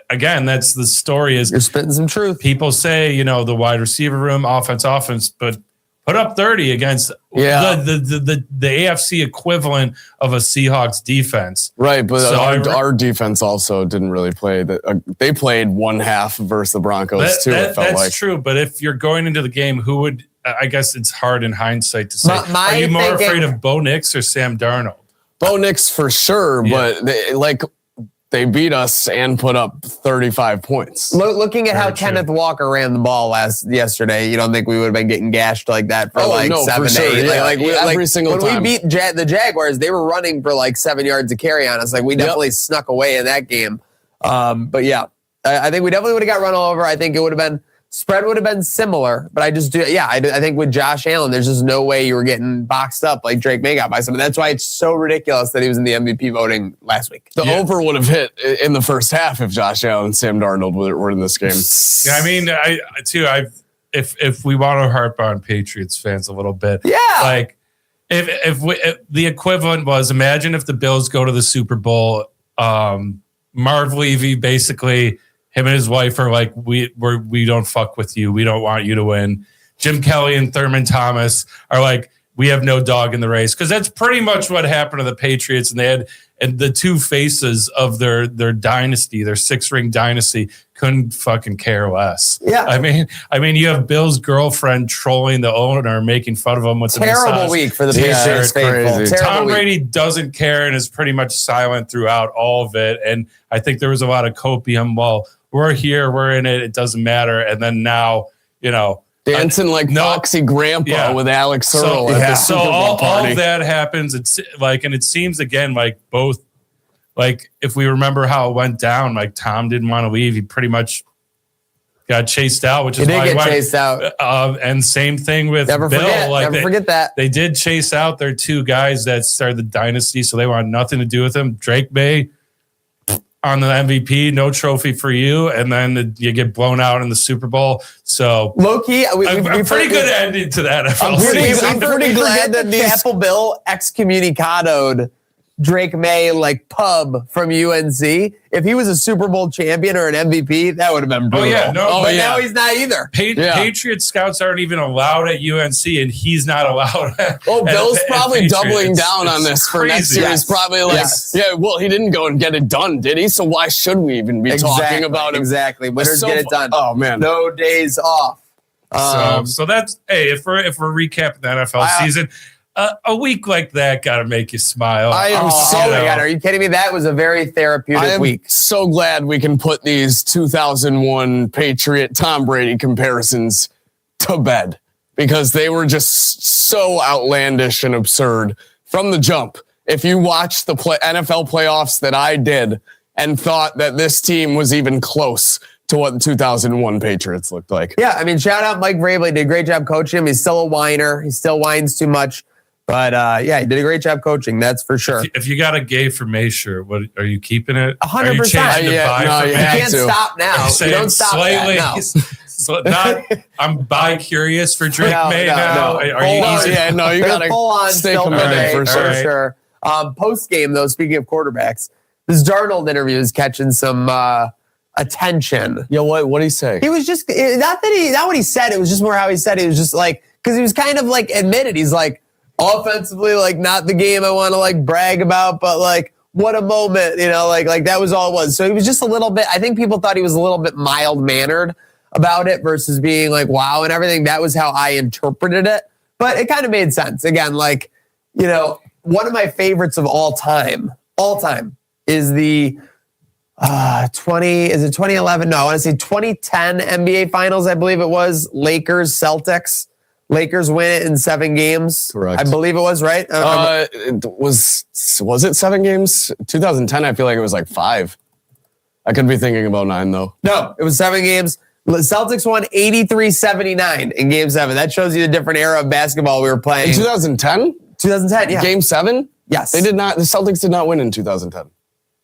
that's the story is you're spitting some truth. People say, the wide receiver room, offense, but put up 30 against the AFC equivalent of a Seahawks defense. Right, but so our defense also didn't really play. They played one half versus the Broncos too. That's true, but if you're going into the game, who would? I guess it's hard in hindsight to say. Are you more afraid of Bo Nix or Sam Darnold? Bo Nix for sure, but they beat us and put up 35 points. Looking at how Kenneth Walker ran the ball yesterday, you don't think we would have been getting gashed like that for 7 to 8? Yeah, every single time. When we beat the Jaguars, they were running for 7 yards to carry on us. Like, we definitely snuck away in that game. But yeah, I think we definitely would have got run over. I think it would have been, spread would have been similar, but I think with Josh Allen, there's just no way you were getting boxed up like Drake May got by someone. That's why it's so ridiculous that he was in the MVP voting last week. The over would have hit in the first half if Josh Allen and Sam Darnold were in this game. Yeah, I mean, if we want to harp on Patriots fans a little bit, like if the equivalent was, imagine if the Bills go to the Super Bowl, Marv Levy basically, him and his wife are like, we don't fuck with you. We don't want you to win. Jim Kelly and Thurman Thomas are like, we have no dog in the race. Because that's pretty much what happened to the Patriots. And they had the two faces of their dynasty, their 6-ring dynasty, couldn't fucking care less. Yeah. I mean, you have Bill's girlfriend trolling the owner, making fun of him with terrible week for the Patriots faithful. Tom Brady doesn't care and is pretty much silent throughout all of it. And I think there was a lot of copium. Well, we're here, we're in it, it doesn't matter. And then now, dancing like Foxy Grandpa with Alex Earl at the Super Bowl party. All of that happens. It's like, and it seems again like both, like if we remember how it went down, like Tom didn't want to leave. He pretty much got chased out, which is why he went chased out. And same thing with Bill. Never forget that. They did chase out their 2 guys that started the dynasty, so they wanted nothing to do with him. Drake May on the MVP, no trophy for you, and then you get blown out in the Super Bowl. So low key, we pretty good ending to that. I'm pretty glad that Chapel Bill excommunicadoed Drake May pub from UNC. If he was a Super Bowl champion or an MVP, that would have been brutal. Now he's not either. Patriots scouts aren't even allowed at UNC, and he's not allowed. Bill's probably doubling down on this for next year. He's probably he didn't go and get it done, did he? So why should we even be talking about him? Exactly. Winners get it done. Oh man, no days off. So that's if we're recapping the NFL season. A week like that got to make you smile. I am God, are you kidding me? That was a very therapeutic week. So glad we can put these 2001 Patriot Tom Brady comparisons to bed because they were just so outlandish and absurd from the jump. If you watch the NFL playoffs that I did and thought that this team was even close to what the 2001 Patriots looked like. Yeah, I mean, shout out Mike Vrabel. He did a great job coaching him. He's still a whiner. He still whines too much. But he did a great job coaching. That's for sure. If you got a gay for May shirt, what are you keeping it? 100%. You can't stop now. You don't stop slightly, that now. So I'm bi curious for Drake May now. You gotta full on stay still committed for sure. Post game though, speaking of quarterbacks, this Darnold interview is catching some attention. Yeah, what did he say? He was just not what he said. It was just more how he said it. It was just like, because he was kind of like admitted, he's like, offensively, like not the game I want to like brag about, but like what a moment, like that was all it was. So he was just a little bit, I think people thought he was a little bit mild mannered about it versus being like wow and everything. That was how I interpreted it, but it kind of made sense. Again, like, one of my favorites of all time is the 2011? No, I want to say 2010 NBA Finals, I believe it was. Lakers, Celtics. Lakers win it in 7 games. Correct. I believe it was, right? Was it 7 games? 2010, I feel like it was like 5. I could be thinking about 9, though. No, it was 7 games. The Celtics won 83-79 in Game 7. That shows you the different era of basketball we were playing. In 2010? 2010, yeah. Game 7? Yes. The Celtics did not win in 2010.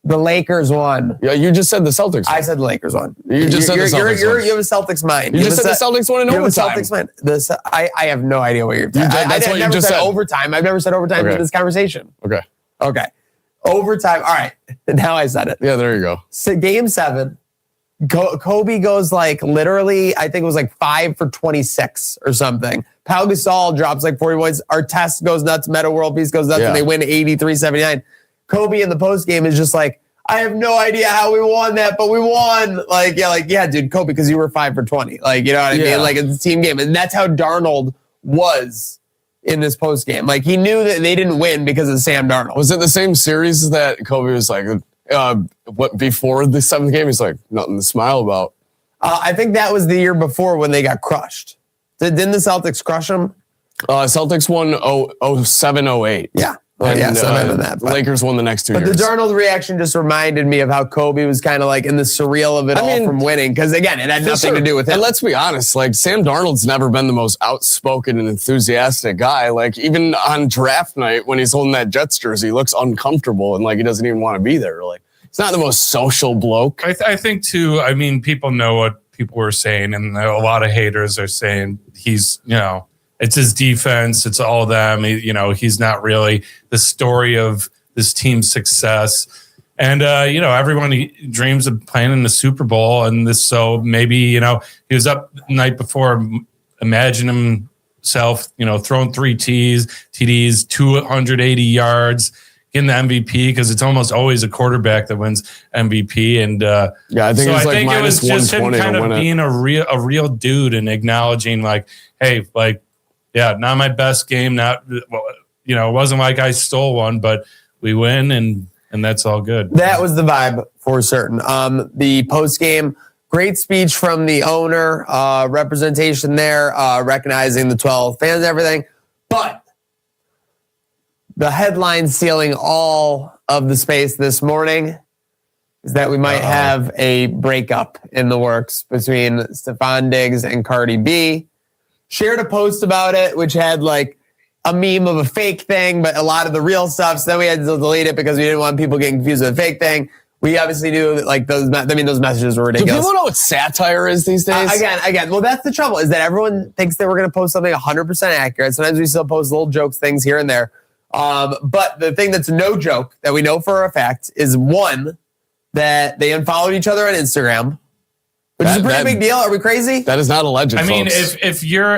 The Lakers won. Yeah, you just said the Celtics won. I said the Lakers won. You just said the Celtics won. You have a Celtics mind. You just said the Celtics won in overtime. You have a Celtics mind. I have no idea what you're talking about. That's what you just said. Overtime. I've never said overtime in this conversation. Okay. Overtime. All right. Now I said it. Yeah, there you go. So Game 7, Kobe goes like literally, I think it was like 5 for 26 or something. Pau Gasol drops like 40 points. Artest goes nuts. Meta World Peace goes nuts, and they win 83-79. Kobe in the post game is just like, I have no idea how we won that, but we won. Yeah, dude, Kobe, because you were 5 for 20. Like, you know what I mean? Like, it's a team game. And that's how Darnold was in this post game. Like, he knew that they didn't win because of Sam Darnold. Was it the same series that Kobe was like, before the 7th game? He's like, nothing to smile about. I think that was the year before when they got crushed. Didn't the Celtics crush them? Celtics won 07-08. Yeah. Well, and Lakers won the next 2 years. But the Darnold reaction just reminded me of how Kobe was kind of like in the surreal of it all from winning. Because again, it had nothing to do with him. And let's be honest, like Sam Darnold's never been the most outspoken and enthusiastic guy. Like even on draft night when he's holding that Jets jersey, he looks uncomfortable and like he doesn't even want to be there. Like he's not the most social bloke. I think too, I mean, people know what people were saying, and a lot of haters are saying he's, it's his defense. It's all them. He's not really the story of this team's success. And, everyone dreams of playing in the Super Bowl. And so maybe, he was up the night before, imagine himself, throwing 3 TDs, 280 yards, getting the MVP, because it's almost always a quarterback that wins MVP. And I think it was just him kind of being a real dude and acknowledging like, hey, like, yeah, not my best game. It wasn't like I stole one, but we win, and that's all good. That was the vibe for certain. The post game, great speech from the owner, representation there, recognizing the 12 fans, everything. But the headline stealing all of the space this morning is that we might have a breakup in the works between Stephon Diggs and Cardi B. Shared a post about it, which had like a meme of a fake thing, but a lot of the real stuff. So then we had to delete it because we didn't want people getting confused with a fake thing. We obviously knew that like those messages were ridiculous. Do people know what satire is these days? Again. Well, that's the trouble, is that everyone thinks that we're going to post something 100% accurate. Sometimes we still post little jokes, things here and there. But the thing that's no joke that we know for a fact is, one, that they unfollowed each other on Instagram. Which is a pretty big deal. Are we crazy? That is not alleged. I mean, folks. if you're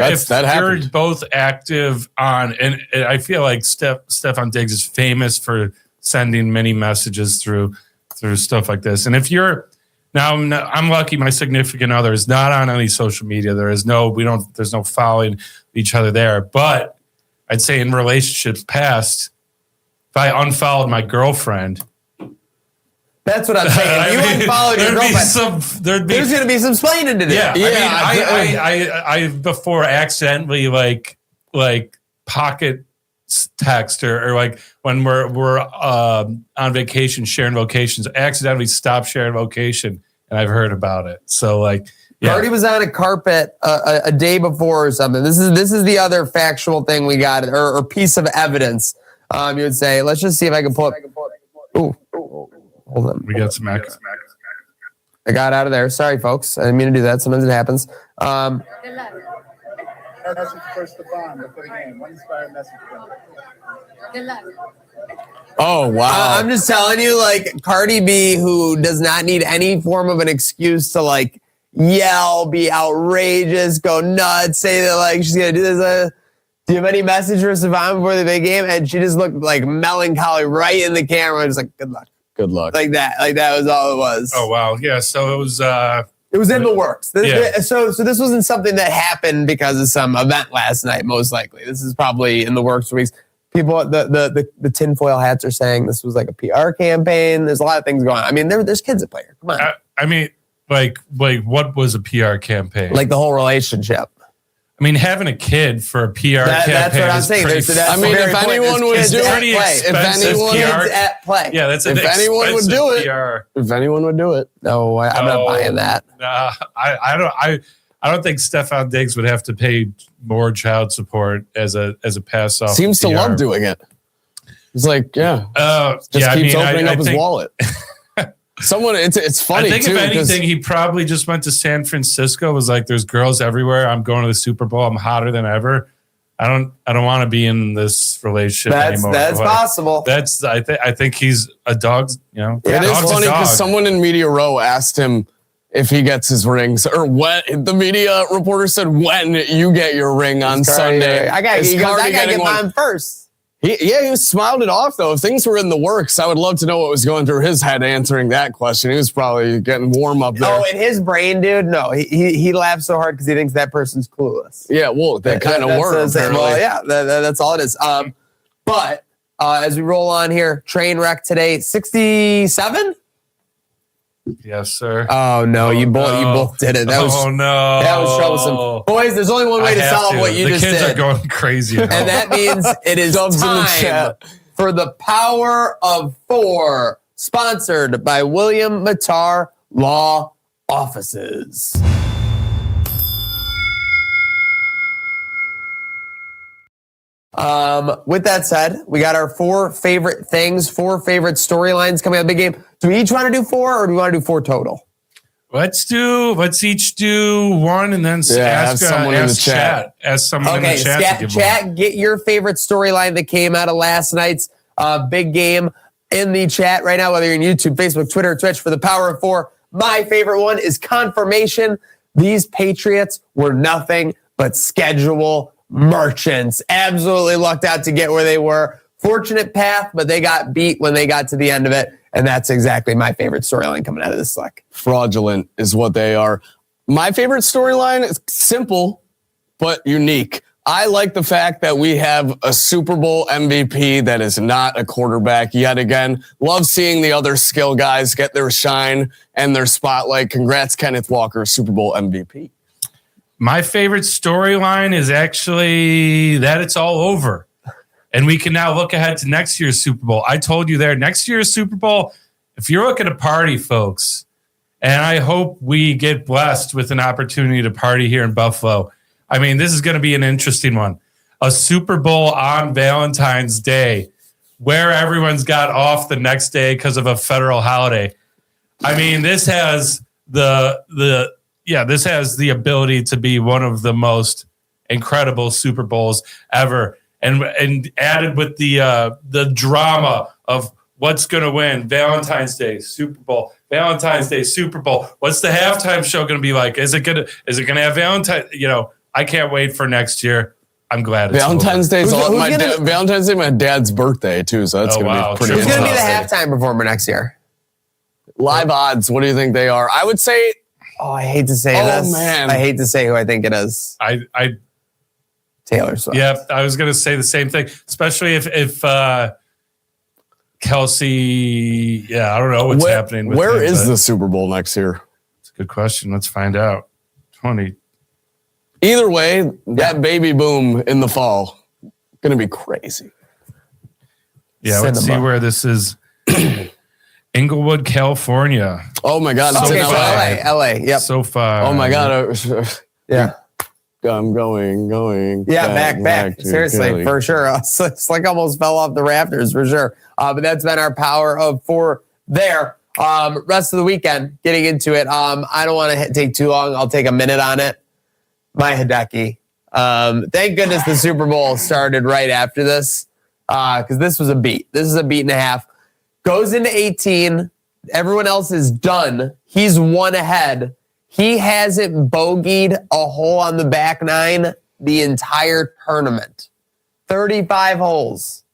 both active on, and I feel like Stephon Diggs is famous for sending many messages through stuff like this. And if you're now, I'm lucky. My significant other is not on any social media. There's no following each other there. But I'd say in relationships past, if I unfollowed my girlfriend. That's what I'm saying. If you unfollowed your girlfriend, there's going to be some splaining to do. Yeah. I before accidentally like pocket text or like when we're on vacation sharing locations, accidentally stop sharing location, and I've heard about it. So like, Cardi was on a carpet a day before or something. This is the other factual thing we got, or piece of evidence. You would say, let's just see if I can pull it. Ooh. Hold on. We got some access. I got out of there. Sorry, folks. I didn't mean to do that. Sometimes it happens. Message for Stefan before the game. One inspired message for him. Good luck. Oh, wow. I'm just telling you, like, Cardi B, who does not need any form of an excuse to, like, yell, be outrageous, go nuts, say that, like, she's going to do this. Do you have any message for Stefan before the big game? And she just looked, like, melancholy right in the camera. Just like, good luck. Good luck. Like that. Like, that was all it was. Oh, wow. Yeah, so it was... It was in the works. Yeah. So this wasn't something that happened because of some event last night, most likely. This is probably in the works for weeks. People, the tinfoil hats are saying this was like a PR campaign. There's a lot of things going on. I mean, there's kids at play here. Come on. I mean, like, what was a PR campaign? Like the whole relationship. I mean, having a kid for a PR campaign. That's what I'm saying. I mean, if anyone would do it, at play. Yeah, that's if anyone would do it. PR. If anyone would do it. No, I'm not buying that. I don't think Stefan Diggs would have to pay more child support as a pass off. Seems to love doing it. He's like, yeah. Just keeps opening up his wallet. Someone, it's funny. I think too, if anything, he probably just went to San Francisco. Was like, there's girls everywhere. I'm going to the Super Bowl. I'm hotter than ever. I don't want to be in this relationship anymore. That's possible. I think he's a dog. You know, it is funny because someone in Media Row asked him if he gets his rings, or when the media reporter said when you get your ring on Sunday. I got to get mine first. He smiled it off, though. If things were in the works, I would love to know what was going through his head answering that question. He was probably getting warm up there. Oh, in his brain, dude? No, he laughs so hard because he thinks that person's clueless. Yeah, well, that kind of works. Well, yeah, that's all it is. But as we roll on here, Trainwreck Today E067? Yes, sir. Oh no, you both did it. That was troublesome. Boys, there's only one way to solve what you just did. The kids are going crazy now. And that means it is time for the Power of Four, sponsored by William Matar Law Offices. With that said, we got our four favorite things, four favorite storylines coming out of the big game. Do we each want to do four, or do we want to do four total? Let's each do one, and then ask someone in the chat. Ask someone in the chat. Chat, get your favorite storyline that came out of last night's big game in the chat right now, whether you're on YouTube, Facebook, Twitter, Twitch, for the Power of Four. My favorite one is confirmation. These Patriots were nothing but schedule merchants. Absolutely lucked out to get where they were. Fortunate path, but they got beat when they got to the end of it. And that's exactly my favorite storyline coming out of this select. Fraudulent is what they are. My favorite storyline is simple, but unique. I like the fact that we have a Super Bowl MVP that is not a quarterback yet again. Love seeing the other skill guys get their shine and their spotlight. Congrats, Kenneth Walker, Super Bowl MVP. My favorite storyline is actually that it's all over. And we can now look ahead to next year's Super Bowl. I told you there, next year's Super Bowl, if you're looking to party, folks, and I hope we get blessed with an opportunity to party here in Buffalo. I mean, this is going to be an interesting one. A Super Bowl on Valentine's Day, where everyone's got off the next day because of a federal holiday. I mean, this has this has the ability to be one of the most incredible Super Bowls ever. And added with the drama of what's going to win Valentine's Day, Super Bowl, Valentine's Day, Super Bowl. What's the halftime show going to be like? Is it going to have Valentine? You know, I can't wait for next year. I'm glad it's Valentine's Day is Valentine's Day, my dad's birthday too. So that's going to be pretty. Who's going to be the halftime performer next year? Live odds. What do you think they are? I would say. Oh, I hate to say this. Oh man, I hate to say who I think it is. Taylor Swift. Yeah, I was going to say the same thing, especially if Kelsey. Yeah, I don't know what's happening. Where is the Super Bowl next year? It's a good question. Let's find out. 20. Either way, that baby boom in the fall going to be crazy. Yeah, let's see where this is. Inglewood, California. Oh my God! It's in LA. Yep. So far. Oh my God! Yeah. I'm going. Yeah, back. Seriously, Kelly. For sure. It's like almost fell off the rafters for sure. But that's been our Power of Four there. Rest of the weekend, getting into it. I don't want to take too long. I'll take a minute on it. My Hideki. Thank goodness the Super Bowl started right after this, because this was a beat. This is a beat and a half. Goes into 18. Everyone else is done. He's one ahead. He hasn't bogeyed a hole on the back nine the entire tournament. 35 holes.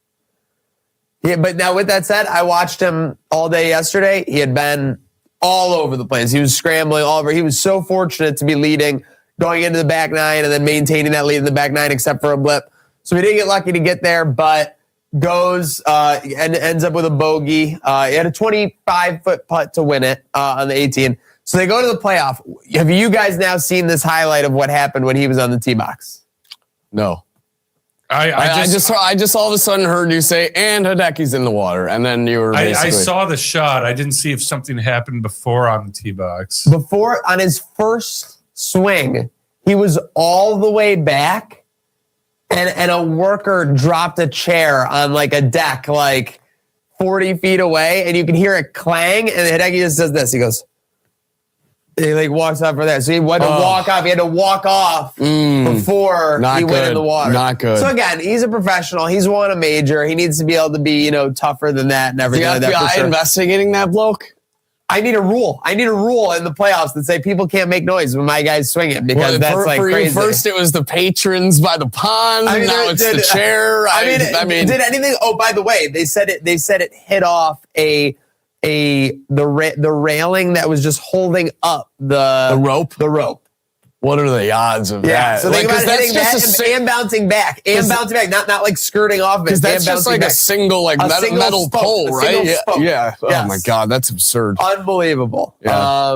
Yeah, but now with that said, I watched him all day yesterday. He had been all over the place. He was scrambling all over. He was so fortunate to be leading, going into the back nine and then maintaining that lead in the back nine except for a blip. So he didn't get lucky to get there, but goes and ends up with a bogey. He had a 25-foot putt to win it on the 18. So they go to the playoff. Have you guys now seen this highlight of what happened when he was on the tee box? No. I just all of a sudden heard you say, and Hideki's in the water. And then you were I saw the shot. I didn't see if something happened before on the tee box. Before, on his first swing, he was all the way back, and a worker dropped a chair on like a deck, like 40 feet away, and you can hear it clang, and Hideki just does this. He goes, he like walks off for that. So he had to walk off. He had to walk off before he went in the water. Not good. So again, he's a professional. He's won a major. He needs to be able to be, tougher than that and everything like that. The FBI investigating that bloke? I need a rule. I need a rule in the playoffs that say people can't make noise when my guys swing it, because that's like crazy. You, first it was the patrons by the pond. Now it's the chair. I mean, did anything? Oh, by the way, they said it hit off the railing that was just holding up the rope. The rope. What are the odds of that? So think about hitting that and bouncing back. Not like skirting off it. Because that's just like a single metal pole, right? Yeah. Oh my God, that's absurd. Unbelievable. Yeah.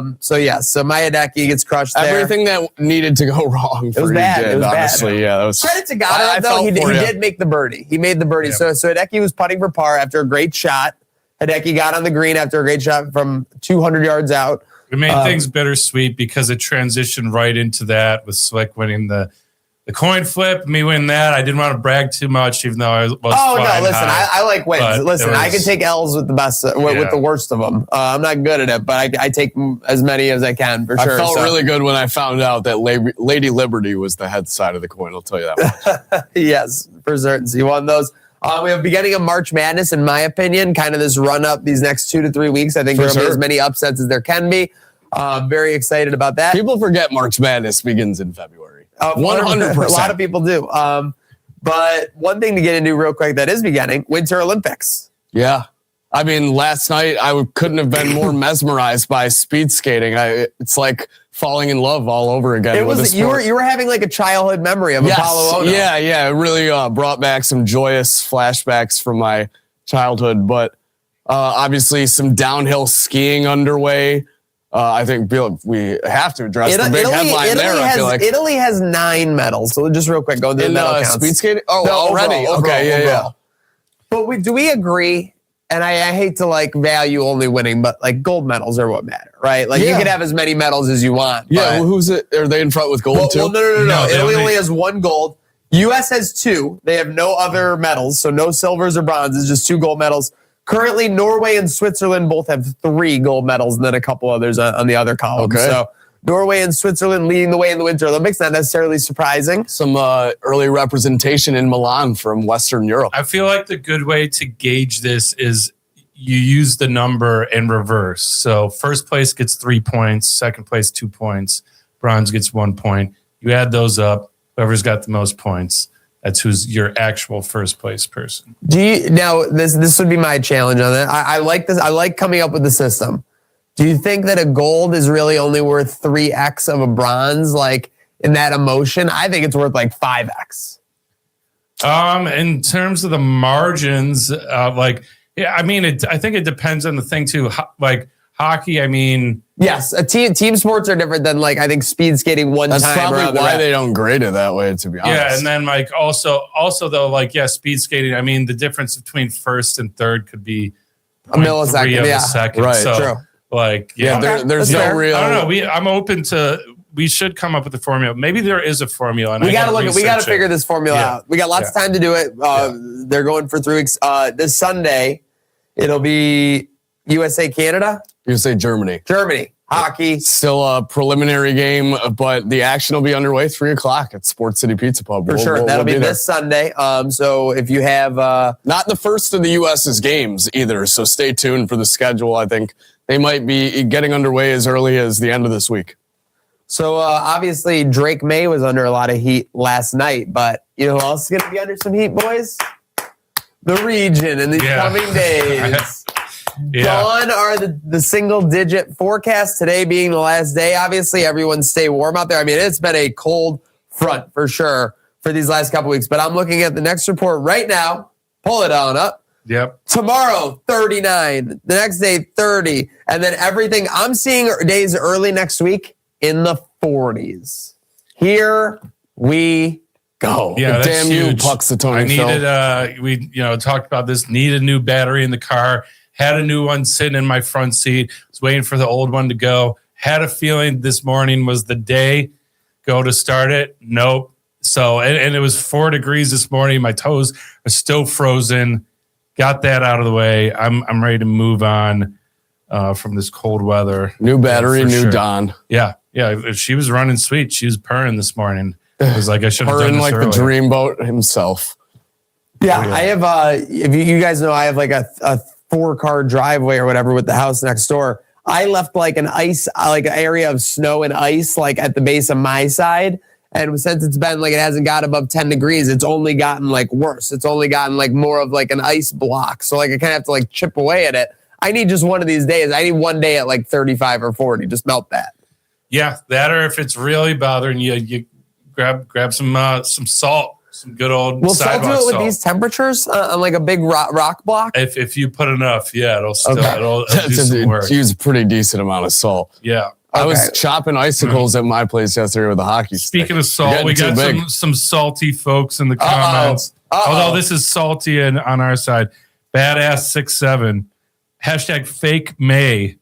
So my Hideki gets crushed there. Everything that needed to go wrong for him did, honestly. Yeah, that was credit to God, though. He did make the birdie. He made the birdie. Yeah. So Hideki was putting for par after a great shot. Hideki got on the green after a great shot from 200 yards out. It made things bittersweet because it transitioned right into that with Slick winning the coin flip, me winning that. I didn't want to brag too much, even though I was listen, I like wins. Listen, I can take L's with the best, with the worst of them. I'm not good at it, but I take as many as I can, for sure. I felt really good when I found out that Lady Liberty was the head side of the coin, I'll tell you that much. Yes, for certain. So you won those. We have beginning of March Madness, in my opinion, kind of this run up these next 2 to 3 weeks. I think there will be as many upsets as there can be. Very excited about that. People forget March Madness begins in February. 100%. A lot of people do. But one thing to get into real quick that is beginning, Winter Olympics. Yeah. I mean, last night I couldn't have been more mesmerized by speed skating. It's like falling in love all over again. It was you were having like a childhood memory of Apollo Ono. Yeah. It really brought back some joyous flashbacks from my childhood. But obviously some downhill skiing underway. I think we have to address the big headline there. I feel like Italy has 9 medals. So just real quick, go through the medal counts. Speed skating? Oh, no, already. Overall, okay, yeah. But do we agree? And I hate to like value only winning, but like gold medals are what matter, right? Like you can have as many medals as you want. Yeah, well, who's it? Are they in front with gold too? Well, no. Italy only has 1 gold. U.S. has 2. They have no other medals, so no silvers or bronzes, just 2 gold medals. Currently, Norway and Switzerland both have 3 gold medals, and then a couple others on the other column. Okay. So Norway and Switzerland leading the way in the Winter Olympics. Not necessarily surprising. Some early representation in Milan from Western Europe. I feel like the good way to gauge this is you use the number in reverse. So first place gets 3 points, second place 2 points, bronze gets 1 point. You add those up, whoever's got the most points, that's who's your actual first place person. This would be my challenge on that. I like this. I like coming up with the system. Do you think that a gold is really only worth 3x of a bronze, like in that emotion? I think it's worth like 5x. In terms of the margins, I think it depends on the thing too. Like hockey, I mean, yes, team sports are different than like I think speed skating one time. That's probably why they don't grade it that way, to be honest. Yeah, and then like also though, like speed skating. I mean, the difference between first and third could be a millisecond of a second. Right, so, true. Like, there's no real. I don't know. I'm open to. We should come up with a formula. Maybe there is a formula. And we got to figure this formula out. We got lots of time to do it. They're going for 3 weeks. This Sunday, it'll be USA, Canada. USA, Germany. Germany. Hockey. Still a preliminary game, but the action will be underway 3:00 at Sports City Pizza Pub. For sure. That'll be this Sunday. So if you have... Not the first of the U.S.'s games either, so stay tuned for the schedule. I think they might be getting underway as early as the end of this week. So obviously Drake May was under a lot of heat last night, but you know who else is going to be under some heat, boys? The region in these coming days. Gone are the single-digit forecast, today being the last day. Obviously, everyone stay warm out there. I mean, it's been a cold front for sure for these last couple weeks, but I'm looking at the next report right now. Pull it on up. Yep. Tomorrow, 39. The next day, 30. And then everything I'm seeing days early next week in the 40s. Here we go. Yeah, that's damn huge. You, Puxatony. I needed, we talked about this, needed a new battery in the car. Had a new one sitting in my front seat. Was waiting for the old one to go. Had a feeling this morning was the day. Go to start it. Nope. So, and it was 4 degrees this morning. My toes are still frozen. Got that out of the way. I'm ready to move on from this cold weather. New battery, new Don. Yeah. She was running sweet. She was purring this morning. I was like, I should have done Purring this like earlier. the dreamboat himself. Yeah, I have, if you guys know, I have like a 4-car driveway or whatever with the house next door. I left like an area of snow and ice like at the base of my side. And since it's been like, it hasn't got above 10 degrees, it's only gotten like worse. It's only gotten like more of like an ice block. So like I kind of have to like chip away at it. I need just one of these days. I need one day at like 35 or 40. Just melt that. Yeah, that or if it's really bothering you, you grab some salt. Some good old Will sidewalk salt do it with salt. these temperatures on like a big rock block? If you put enough, yeah, it'll still Okay. it'll do some work. Use a pretty decent amount of salt. Yeah. I was chopping icicles at my place yesterday with a hockey stick. Speaking of salt, we got some salty folks in the comments. Although this is salty and on our side. Badass 67. Hashtag fake May.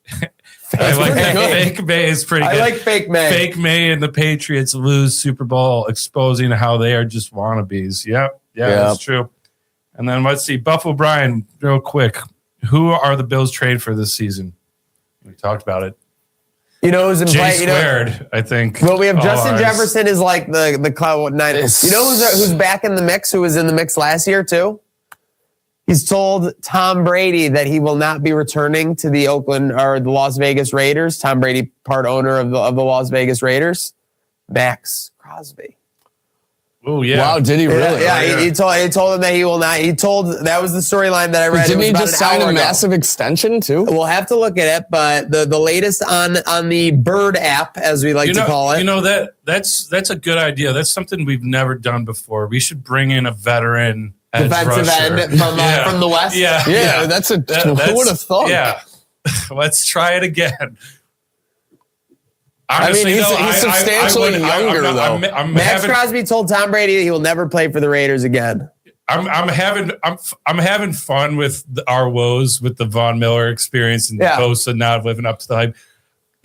I like that. Fake May is pretty good. I like fake May. Fake May and the Patriots lose Super Bowl, exposing how they are just wannabes. Yep. Yeah, that's true. And then let's see. Buffalo Brian, real quick. Who are the Bills trade for this season? We talked about it. You know who's in play? Squared, I think. Well, we have Justin Jefferson is like the Cloud Niners. You know who's back in the mix? Who was in the mix last year too? He's told Tom Brady that he will not be returning to the Oakland or the Las Vegas Raiders. Tom Brady, part owner of the Las Vegas Raiders. Max Crosby. Oh yeah! Wow, did he really? Yeah, he told him that he will not. He told that was the storyline that I read. Didn't he just sign a massive extension too? We'll have to look at it, but the latest on the Bird app, as we like to call it. You know that's a good idea. That's something we've never done before. We should bring in a veteran defensive end from the West. Yeah. That's who would have thought? Yeah, let's try it again. Honestly, he's substantially younger, though. Max Crosby told Tom Brady he will never play for the Raiders again. I'm having fun with our woes with the Von Miller experience and Bosa not living up to the hype.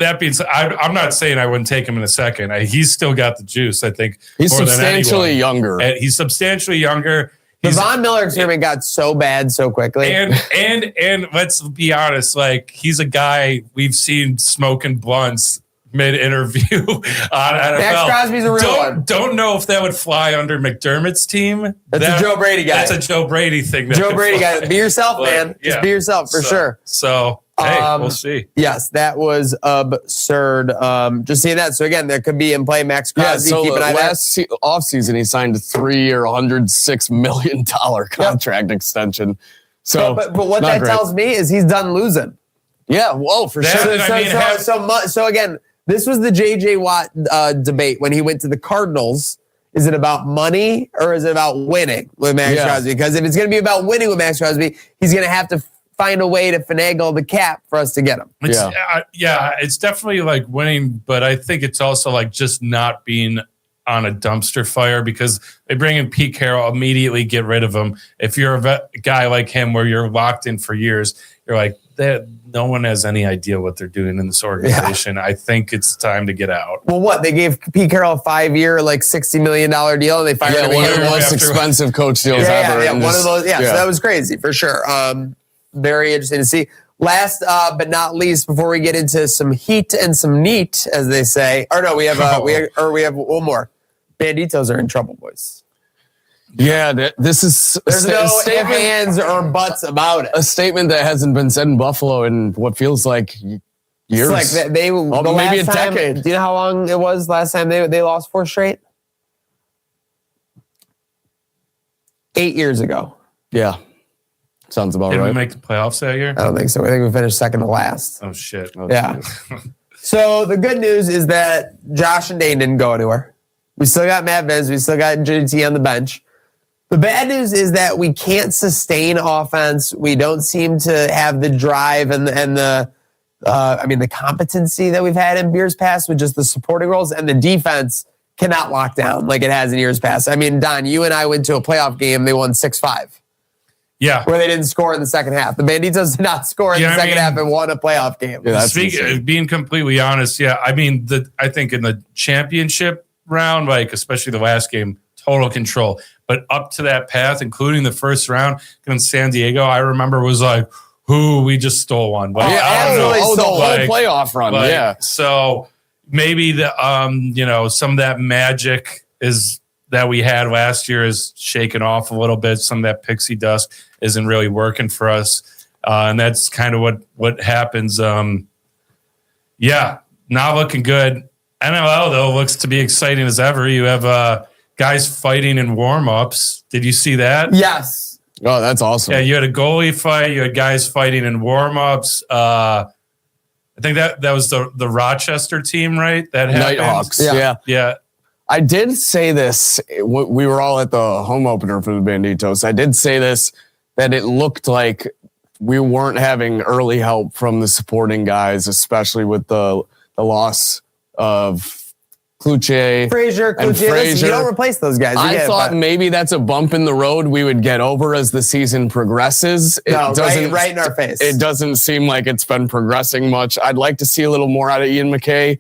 That being said, I'm not saying I wouldn't take him in a second. He's still got the juice. I think he's substantially younger. He's substantially younger. The Von Miller experiment got so bad so quickly. And let's be honest, like he's a guy we've seen smoking blunts mid-interview on NFL. Max Crosby's a real one. Don't know if that would fly under McDermott's team. That's a Joe Brady guy. That's a Joe Brady thing. Joe Brady guy. Be yourself, man. Just be yourself for sure. So, hey, we'll see. Yes, that was absurd. Just seeing that. So, again, there could be in play Max Crosby. Keep an eye last offseason, he signed a 3-year, $106 million contract extension. So, but what that tells me is he's done losing. Yeah, whoa, for sure. So again, this was the J.J. Watt debate when he went to the Cardinals. Is it about money or is it about winning with Max Crosby? Because if it's going to be about winning with Max Crosby, he's going to have to find a way to finagle the cap for us to get him. It's definitely like winning, but I think it's also like just not being on a dumpster fire because they bring in Pete Carroll, immediately get rid of him. If you're a guy like him where you're locked in for years, you're like, no one has any idea what they're doing in this organization. I think it's time to get out. Well, what? They gave Pete Carroll a 5-year, like $60 million deal, and they fired him. One of the most expensive coach deals ever. One of those. So that was crazy for sure. Very interesting to see. Last but not least, before we get into some heat and some neat, as they say, or no, we have one more. Banditos are in trouble, boys. Yeah, this is there's no ifs, ands, or buts about it. A statement that hasn't been said in Buffalo in what feels like years. It's like maybe a decade. Do you know how long it was last time they lost 4 straight? 8 years ago. Yeah. Sounds about right. Did we make the playoffs that year? I don't think so. I think we finished second to last. Oh, shit. Yeah. So the good news is that Josh and Dane didn't go anywhere. We still got Matt Vez. We still got JT on the bench. The bad news is that we can't sustain offense. We don't seem to have the drive and the competency that we've had in years past with just the supporting roles, and the defense cannot lock down like it has in years past. I mean, Don, you and I went to a playoff game. They won 6-5. Yeah. Where they didn't score in the second half. The Banditos did not score in the second half and won a playoff game. Yeah, being completely honest, I think in the championship round, like especially the last game, total control. But up to that path, including the first round against San Diego, I remember was like, we just stole one. But the whole playoff run, So maybe some of that magic is that we had last year is shaken off a little bit. Some of that pixie dust isn't really working for us. And that's kind of what happens. Not looking good. NLL, though, looks to be exciting as ever. You have guys fighting in warm-ups. Did you see that? Yes. Oh, that's awesome. Yeah, you had a goalie fight. You had guys fighting in warm-ups. I think that was the Rochester team, right? That happened. Nighthawks. Yeah. I did say this. We were all at the home opener for the Banditos. I did say this, that it looked like we weren't having early help from the supporting guys, especially with the loss of Frazier. You don't replace those guys. I thought maybe that's a bump in the road we would get over as the season progresses. Right in our face. It doesn't seem like it's been progressing much. I'd like to see a little more out of Ian McKay.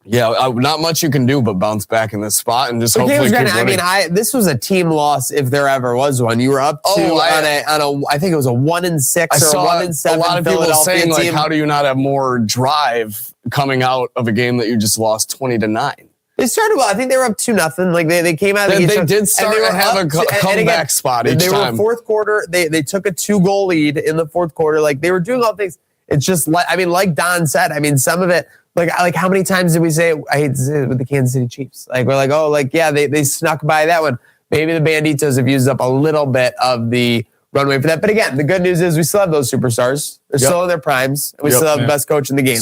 Not much you can do but bounce back in this spot and just hopefully keep winning. This was a team loss if there ever was one. You were up to I think it was a 1-6 or 1-7. A lot of people saying like, how do you not have more drive coming out of a game that you just lost 20-9? They started well. I think they were up 2-0. Like they came out. They did start to have a comeback spot each time. They were fourth quarter. They took a 2-goal lead in the fourth quarter. Like they were doing all things. It's just like Don said. I mean, some of it. Like how many times did we say it? I hate to say it with the Kansas City Chiefs. Like we're like, they snuck by that one. Maybe the Banditos have used up a little bit of the runway for that. But again, the good news is we still have those superstars. They're still in their primes. And we still have the best coach in the game.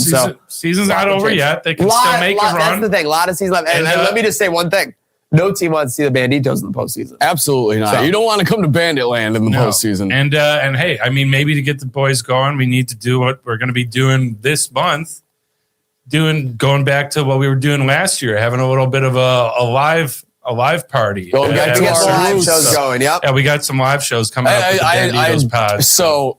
Season's not over yet. They can still make a run. That's the thing. A lot of season left. And let me just say one thing. No team wants to see the Banditos in the postseason. Absolutely not. So, you don't want to come to Bandit Land in the postseason. And hey, I mean, maybe to get the boys going, we need to do what we're going to be doing this month. Going back to what we were doing last year, having a little bit of a live party. Well, we got to get some live shows going. Yep. Yeah, we got some live shows coming up with the Banditos pod. So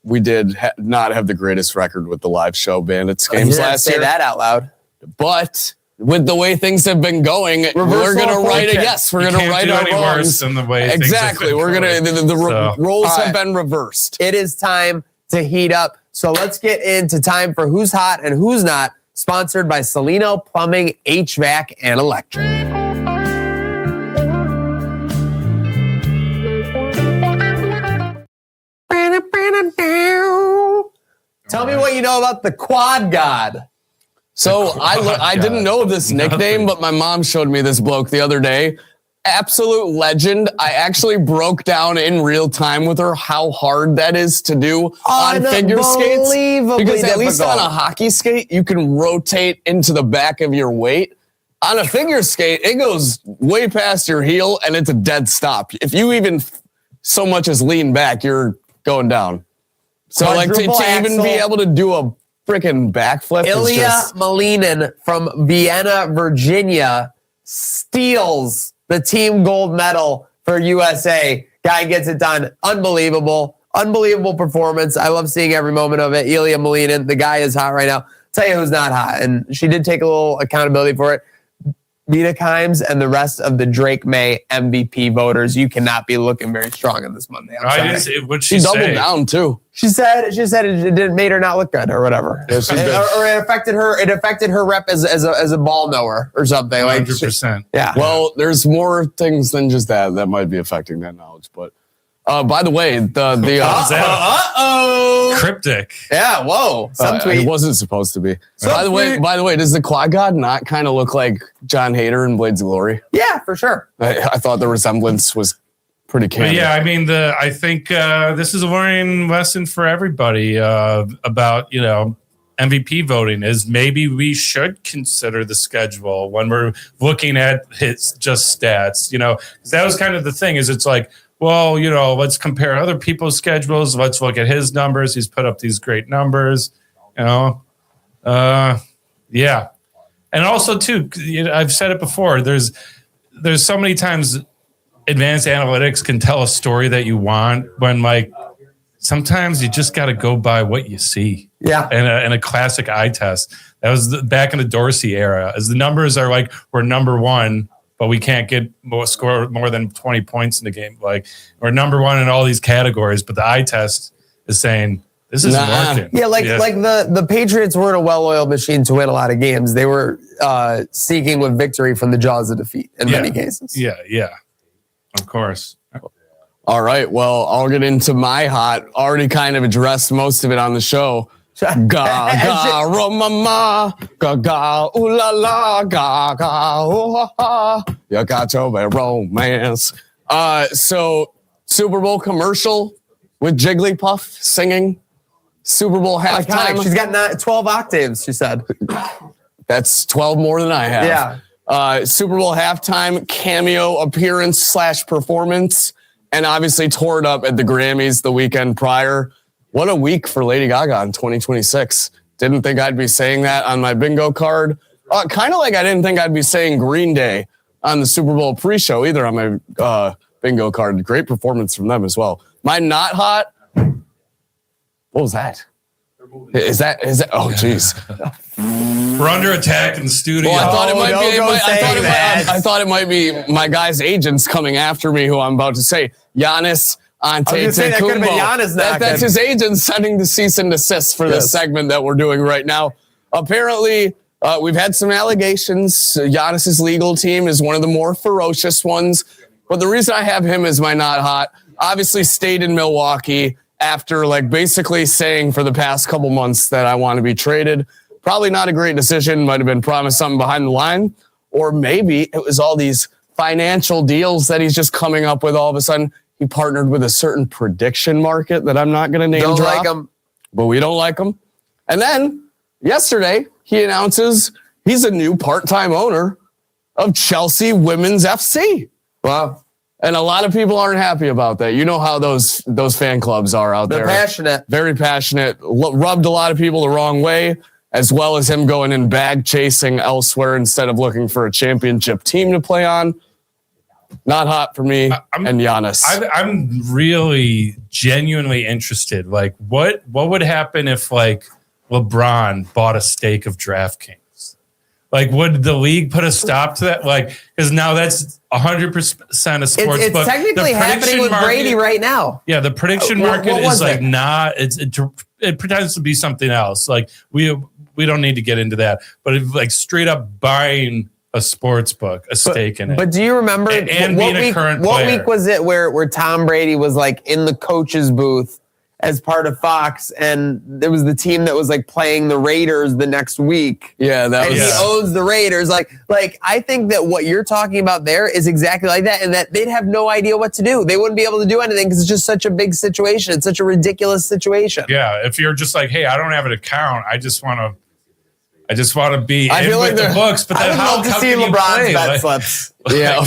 we did not have the greatest record with the live show Bandits games last year. Say that out loud. But with the way things have been going, we're going to write We're going to right our wrongs. Than the way exactly. We're going to the roles have been reversed. It is time to heat up. So let's get into time for Who's Hot and Who's Not, sponsored by Salino Plumbing, HVAC, and Electric. Tell me what you know about the Quad God. So I didn't know this nickname, but my mom showed me this bloke the other day. Absolute legend. I actually broke down in real time with her how hard that is to do on figure skates. Because at least on a hockey skate, you can rotate into the back of your weight. On a figure skate, it goes way past your heel and it's a dead stop. If you even so much as lean back, you're going down. So like to even be able to do a freaking backflip. Ilya Malinin from Vienna, Virginia steals the team gold medal for USA. Guy gets it done. Unbelievable performance. I love seeing every moment of it. Ilya Malinin, the guy is hot right now. Tell you who's not hot. And she did take a little accountability for it. Vita Kimes, and the rest of the Drake May MVP voters. You cannot be looking very strong on this Monday. What'd she doubled down too. She said it didn't made her not look good or whatever. Yeah, or it affected her. It affected her rep as a ball knower or something. 100%. Yeah. Well, there's more things than just that might be affecting that knowledge. But by the way, cryptic. Yeah. Whoa. It wasn't supposed to be. By the way, does the Quad God not kind of look like John Hader in Blades of Glory? Yeah, for sure. I thought the resemblance was pretty canny. Yeah, I mean, I think this is a learning lesson for everybody about, MVP voting is maybe we should consider the schedule when we're looking at his just stats, because that was kind of the thing is it's like, well, let's compare other people's schedules. Let's look at his numbers. He's put up these great numbers, yeah. And also too, I've said it before, there's so many times advanced analytics can tell a story that you want when sometimes you just got to go by what you see. Yeah. And a classic eye test. That was back in the Dorsey era as the numbers are we're number one, but we can't score more than 20 points in the game. We're number one in all these categories, but the eye test is saying this isn't working. Yeah, the Patriots weren't a well-oiled machine to win a lot of games. They were sneaking with victory from the jaws of defeat in many cases. Yeah. Of course. All right. Well, I'll get into my hot. Already kind of addressed most of it on the show. Ga ga ro mama, ga ga ooh la la, ga ga ooh ha ha. You got your romance. So Super Bowl commercial with Jigglypuff singing Super Bowl halftime. She's got 12 octaves. She said that's 12 more than I have. Yeah. Super Bowl halftime cameo appearance / performance, and obviously tore it up at the Grammys the weekend prior. What a week for Lady Gaga in 2026. Didn't think I'd be saying that on my bingo card. Kind of like I didn't think I'd be saying Green Day on the Super Bowl pre-show either on my bingo card. Great performance from them as well. My not hot. What was that? Is that? Oh, jeez. We're under attack in the studio. Well, I thought it might be my guys' agents coming after me who I'm about to say. Giannis Antetokounmpo. That's his agent sending the cease and desist for this segment that we're doing right now. Apparently, we've had some allegations. Giannis's legal team is one of the more ferocious ones. But the reason I have him as my not hot, obviously stayed in Milwaukee after basically saying for the past couple months that I want to be traded. Probably not a great decision. Might have been promised something behind the line. Or maybe it was all these financial deals that he's just coming up with all of a sudden. He partnered with a certain prediction market that I'm not going to name drop. Don't like him. But we don't like him. And then yesterday, he announces he's a new part-time owner of Chelsea Women's FC. Wow. And a lot of people aren't happy about that. You know how those fan clubs are out there. They're passionate. Very passionate. Rubbed a lot of people the wrong way, as well as him going and bag chasing elsewhere instead of looking for a championship team to play on. Not hot for me and Giannis. I'm really genuinely interested. What would happen if LeBron bought a stake of DraftKings? Would the league put a stop to that? Because now that's 100% a sports book. It's technically happening with Brady right now. Yeah, the prediction market is not. It pretends to be something else. We don't need to get into that. But it's straight up buying a sports book, a stake in it. But do you remember and being a current player? What week was it where Tom Brady was in the coach's booth as part of Fox, and there was the team that was playing the Raiders the next week? Yeah, he owns the Raiders. I think that what you're talking about there is exactly like that, and that they'd have no idea what to do. They wouldn't be able to do anything because it's just such a big situation. It's such a ridiculous situation. Yeah, if you're just hey, I don't have an account. I just want to be in with the books, but then I would love to see LeBron's bet slips. Yeah.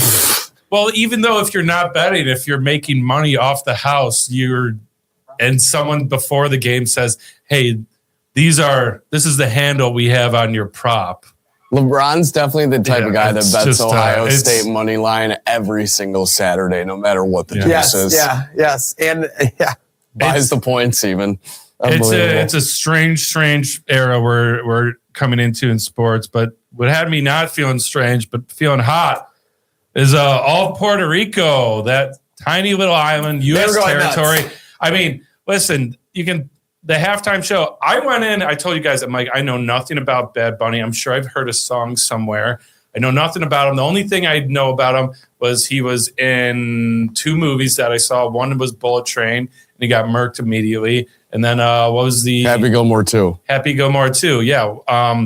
Well, even though if you're not betting, if you're making money off the house, and someone before the game says, "Hey, this is the handle we have on your prop." LeBron's definitely the type of guy that bets Ohio State money line every single Saturday, no matter what the juice is. Yes, and buys the points even. It's a strange era we're coming into in sports. But what had me not feeling strange, but feeling hot, is all Puerto Rico, that tiny little island, U.S. territory. Nuts. I mean, listen, the halftime show, I went in, I told you guys, I'm like, I know nothing about Bad Bunny. I'm sure I've heard a song somewhere. I know nothing about him. The only thing I know about him was he was in 2 movies that I saw. One was Bullet Train, and he got murked immediately. And then what was the Happy Gilmore 2? Happy Gilmore 2, yeah.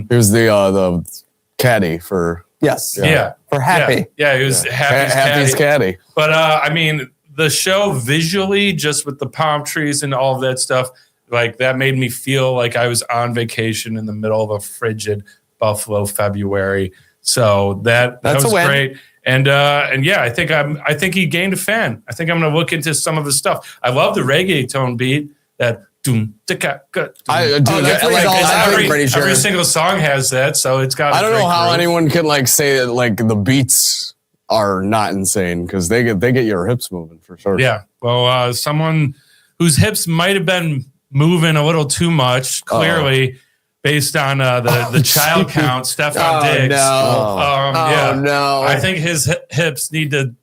Here's the caddy for for Happy. Yeah, he was Happy's caddy. But I mean, the show visually, just with the palm trees and all of that stuff, like that made me feel like I was on vacation in the middle of a frigid Buffalo February. So that was great. And yeah, I think he gained a fan. I think I'm going to look into some of his stuff. I love the reggaeton beat that. Every single song has that, so it's got. I don't know how anyone can like say that like the beats are not insane because they get your hips moving for sure. Yeah, well, someone whose hips might have been moving a little too much, clearly, based on the child count, Stefan Diggs. No. I think his hips need to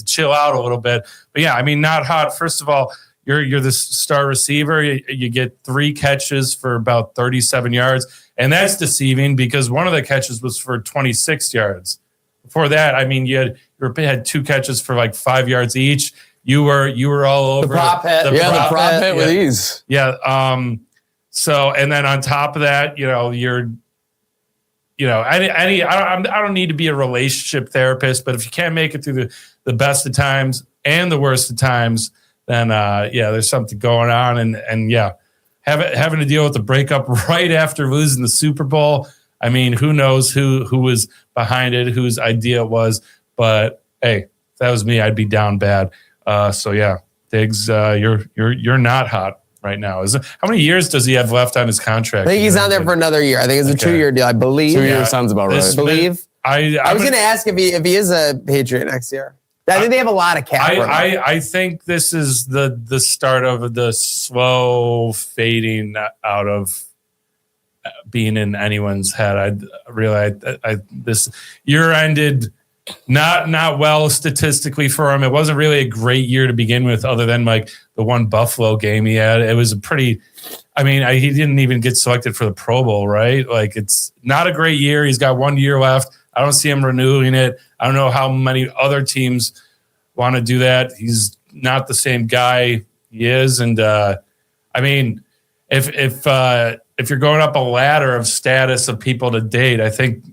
chill out a little bit. But yeah, I mean, not hot. First of all, you're the star receiver. You get 3 catches for about 37 yards, and that's deceiving because one of the catches was for 26 yards. Before that, I mean, you had 2 catches for like 5 yards each. You were all over the prop hit. The prop hit with ease. Yeah. So, and then on top of that, I don't need to be a relationship therapist, but if you can't make it through the best of times and the worst of times, then there's something going on, and having to deal with the breakup right after losing the Super Bowl. I mean, who knows who was behind it, whose idea it was, but hey, if that was me, I'd be down bad. So yeah, Diggs, you're not hot right now. How many years does he have left on his contract? I think he's on there for another year. I think it's a 2-year deal. I believe 2 years sounds about right. I believe. I was going to ask if he is a Patriot next year. I think they have a lot of cap. I think this is the start of the slow fading out of being in anyone's head. This year ended not well statistically for him. It wasn't really a great year to begin with, other than like the one Buffalo game he had. It was he didn't even get selected for the Pro Bowl, right? Like, it's not a great year. He's got 1 year left. I don't see him renewing it. I don't know how many other teams want to do that. He's not the same guy he is. And if you're going up a ladder of status of people to date, I think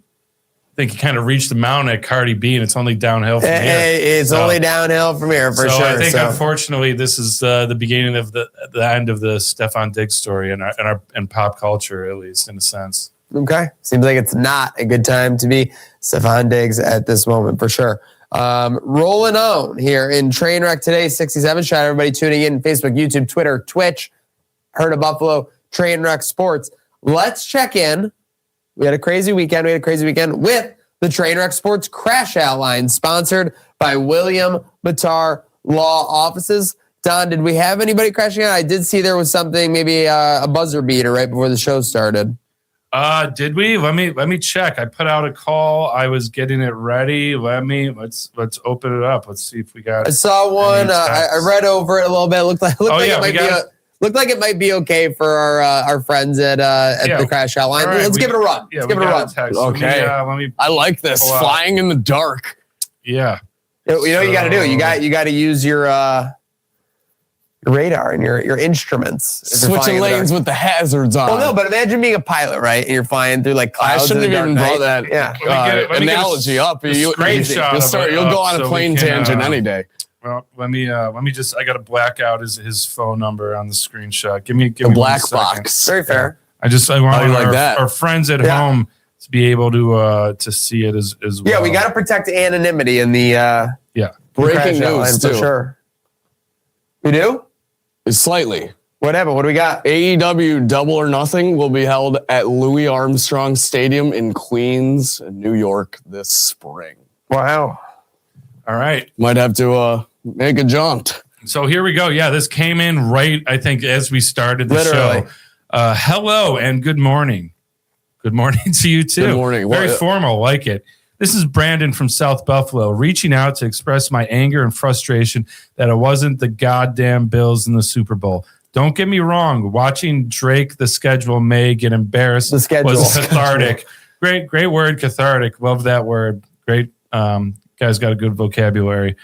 you kind of reached the mountain at Cardi B, and it's only downhill from here. It's only downhill from here for sure. I think unfortunately this is the beginning of the end of the Stefan Diggs story in pop culture, at least in a sense. Okay. Seems like it's not a good time to be Stefan Diggs at this moment for sure. Rolling on here in Trainwreck Today E067. Shout out everybody tuning in Facebook, YouTube, Twitter, Twitch. Heard of Buffalo, Trainwreck Sports. Let's check in. We had a crazy weekend. With the Trainwreck Sports Crash Outline, sponsored by William Matar Law Offices. Don, did we have anybody crashing out? I did see there was something, maybe a buzzer beater right before the show started. Did we? Let me check. I put out a call. I was getting it ready. Let's open it up. Let's see if we got. I saw one. I read over it a little bit. Looked like it might be okay for our friends at the Crash Outline. Right, let's give it a run. Yeah, give it a run. Okay. Let me. I like this flying in the dark. Yeah. You know what you got to do. You got to use your radar and your instruments. Switching lanes with the hazards on. Well, no, but imagine being a pilot, right? And you're flying through like clouds. I shouldn't have even brought that analogy up. You'll go on a plane tangent any day. Well, let me just. I got to black out his phone number on the screenshot. Give me the black box. Very fair. I want our friends at home to be able to see it as well. Yeah, we got to protect anonymity in the breaking news too. For sure. We do? Slightly. Whatever. What do we got? AEW Double or Nothing will be held at Louis Armstrong Stadium in Queens, New York this spring. Wow. All right. Might have to make a jaunt. So here we go. Yeah, this came in right, I think, as we started the show. Hello and good morning. Good morning to you too. Good morning. Very formal, like it. This is Brandon from South Buffalo, reaching out to express my anger and frustration that it wasn't the goddamn Bills in the Super Bowl. Don't get me wrong. Watching Drake, the schedule may get embarrassed. Was cathartic. Great word, cathartic. Love that word. Great. Guys got a good vocabulary.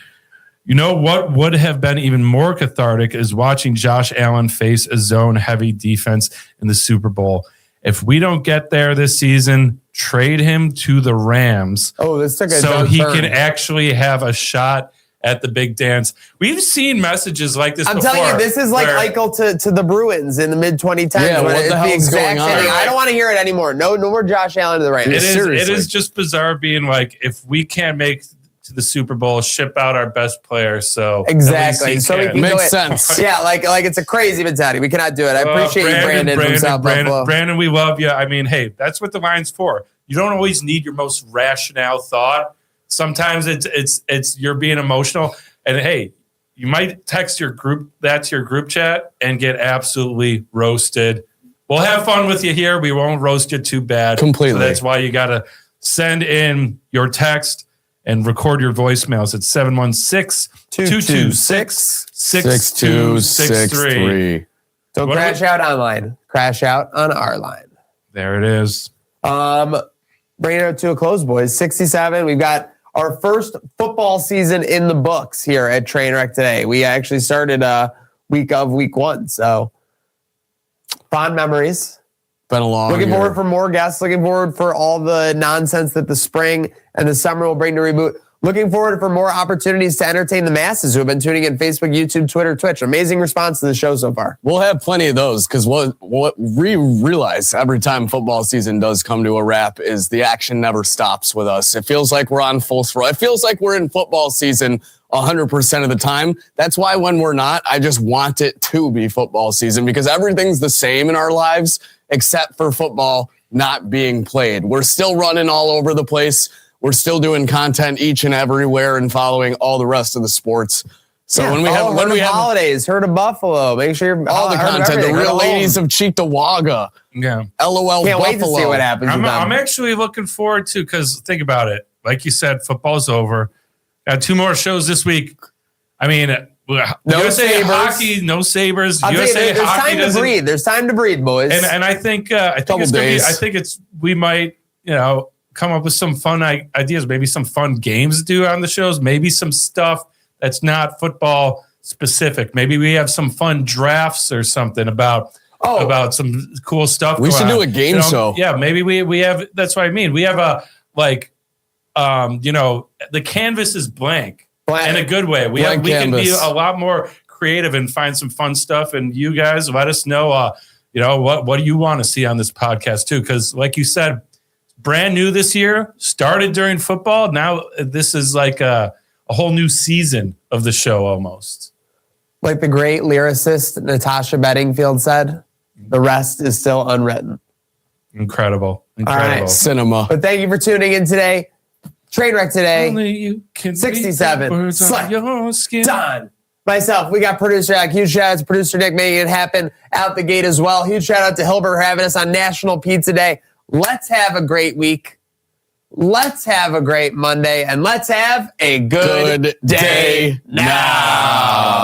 You know what would have been even more cathartic is watching Josh Allen face a zone-heavy defense in the Super Bowl. If we don't get there this season, trade him to the Rams. Oh, this took a so dark he turn. can actually have a shot at the big dance. We've seen messages like this I'm before. telling you, this is like Eichel to the Bruins in the mid-2010s. Yeah, what the hell is going on? I don't want to hear it anymore. No more Josh Allen to the Rams. It is just bizarre being like, if we can't make to the Super Bowl, ship out our best player. So exactly. So we can makes sense. Yeah, like it's a crazy mentality. We cannot do it. I appreciate you, Brandon from South Buffalo. Brandon, we love you. I mean, hey, that's what the line's for. You don't always need your most rationale thought. Sometimes it's you're being emotional, and hey, you might text your group chat and get absolutely roasted. We'll have fun with you here. We won't roast you too bad. Completely. So that's why you got to send in your text and record your voicemails at 716-226-6263. Don't crash out online. Crash out on our line. There it is. Bringing it to a close, boys. 67. We've got our first football season in the books here at Trainwreck Today. We actually started week 1. So fond memories. Been a long Looking year. forward for more guests. Looking forward for all the nonsense that the spring and the summer will bring to reboot. Looking forward for more opportunities to entertain the masses who have been tuning in Facebook, YouTube, Twitter, Twitch. Amazing response to the show so far. We'll have plenty of those because what we realize every time football season does come to a wrap is the action never stops with us. It feels like we're on full throttle. It feels like we're in football season 100% of the time. That's why when we're not, I just want it to be football season because everything's the same in our lives except for football not being played. We're still running all over the place. We're still doing content each and everywhere and following all the rest of the sports. So when we have holidays, Herd of Buffalo, make sure you're all the content, the real ladies of Cheektowaga. Yeah. LOL Can't Buffalo. wait to see what happens. I'm actually looking forward to, because think about it. Like you said, football's over. Got 2 more shows this week. I mean, no USA Sabres. Hockey, no Sabres. USA there's Hockey time to breathe. There's time to breathe, boys. And I think we might, come up with some fun ideas, maybe some fun games to do on the shows, maybe some stuff that's not football specific. Maybe we have some fun drafts or something about some cool stuff. We should do a game show. Yeah, maybe we have. That's what I mean. We have the canvas is blank in a good way. We can be a lot more creative and find some fun stuff. And you guys, let us know. What do you want to see on this podcast too? Because like you said, brand new this year, started during football. Now this is like a whole new season of the show almost. Like the great lyricist Natasha Bedingfield said, the rest is still unwritten. Incredible. All right. Cinema. But thank you for tuning in today. Trainwreck Today, Only you can 67. Slap your skin. Done. Myself, we got producer Jack. Huge shout out to producer Nick making it happen out the gate as well. Huge shout out to Hilbert for having us on National Pizza Day. Let's have a great week. Let's have a great Monday. And let's have a good day now.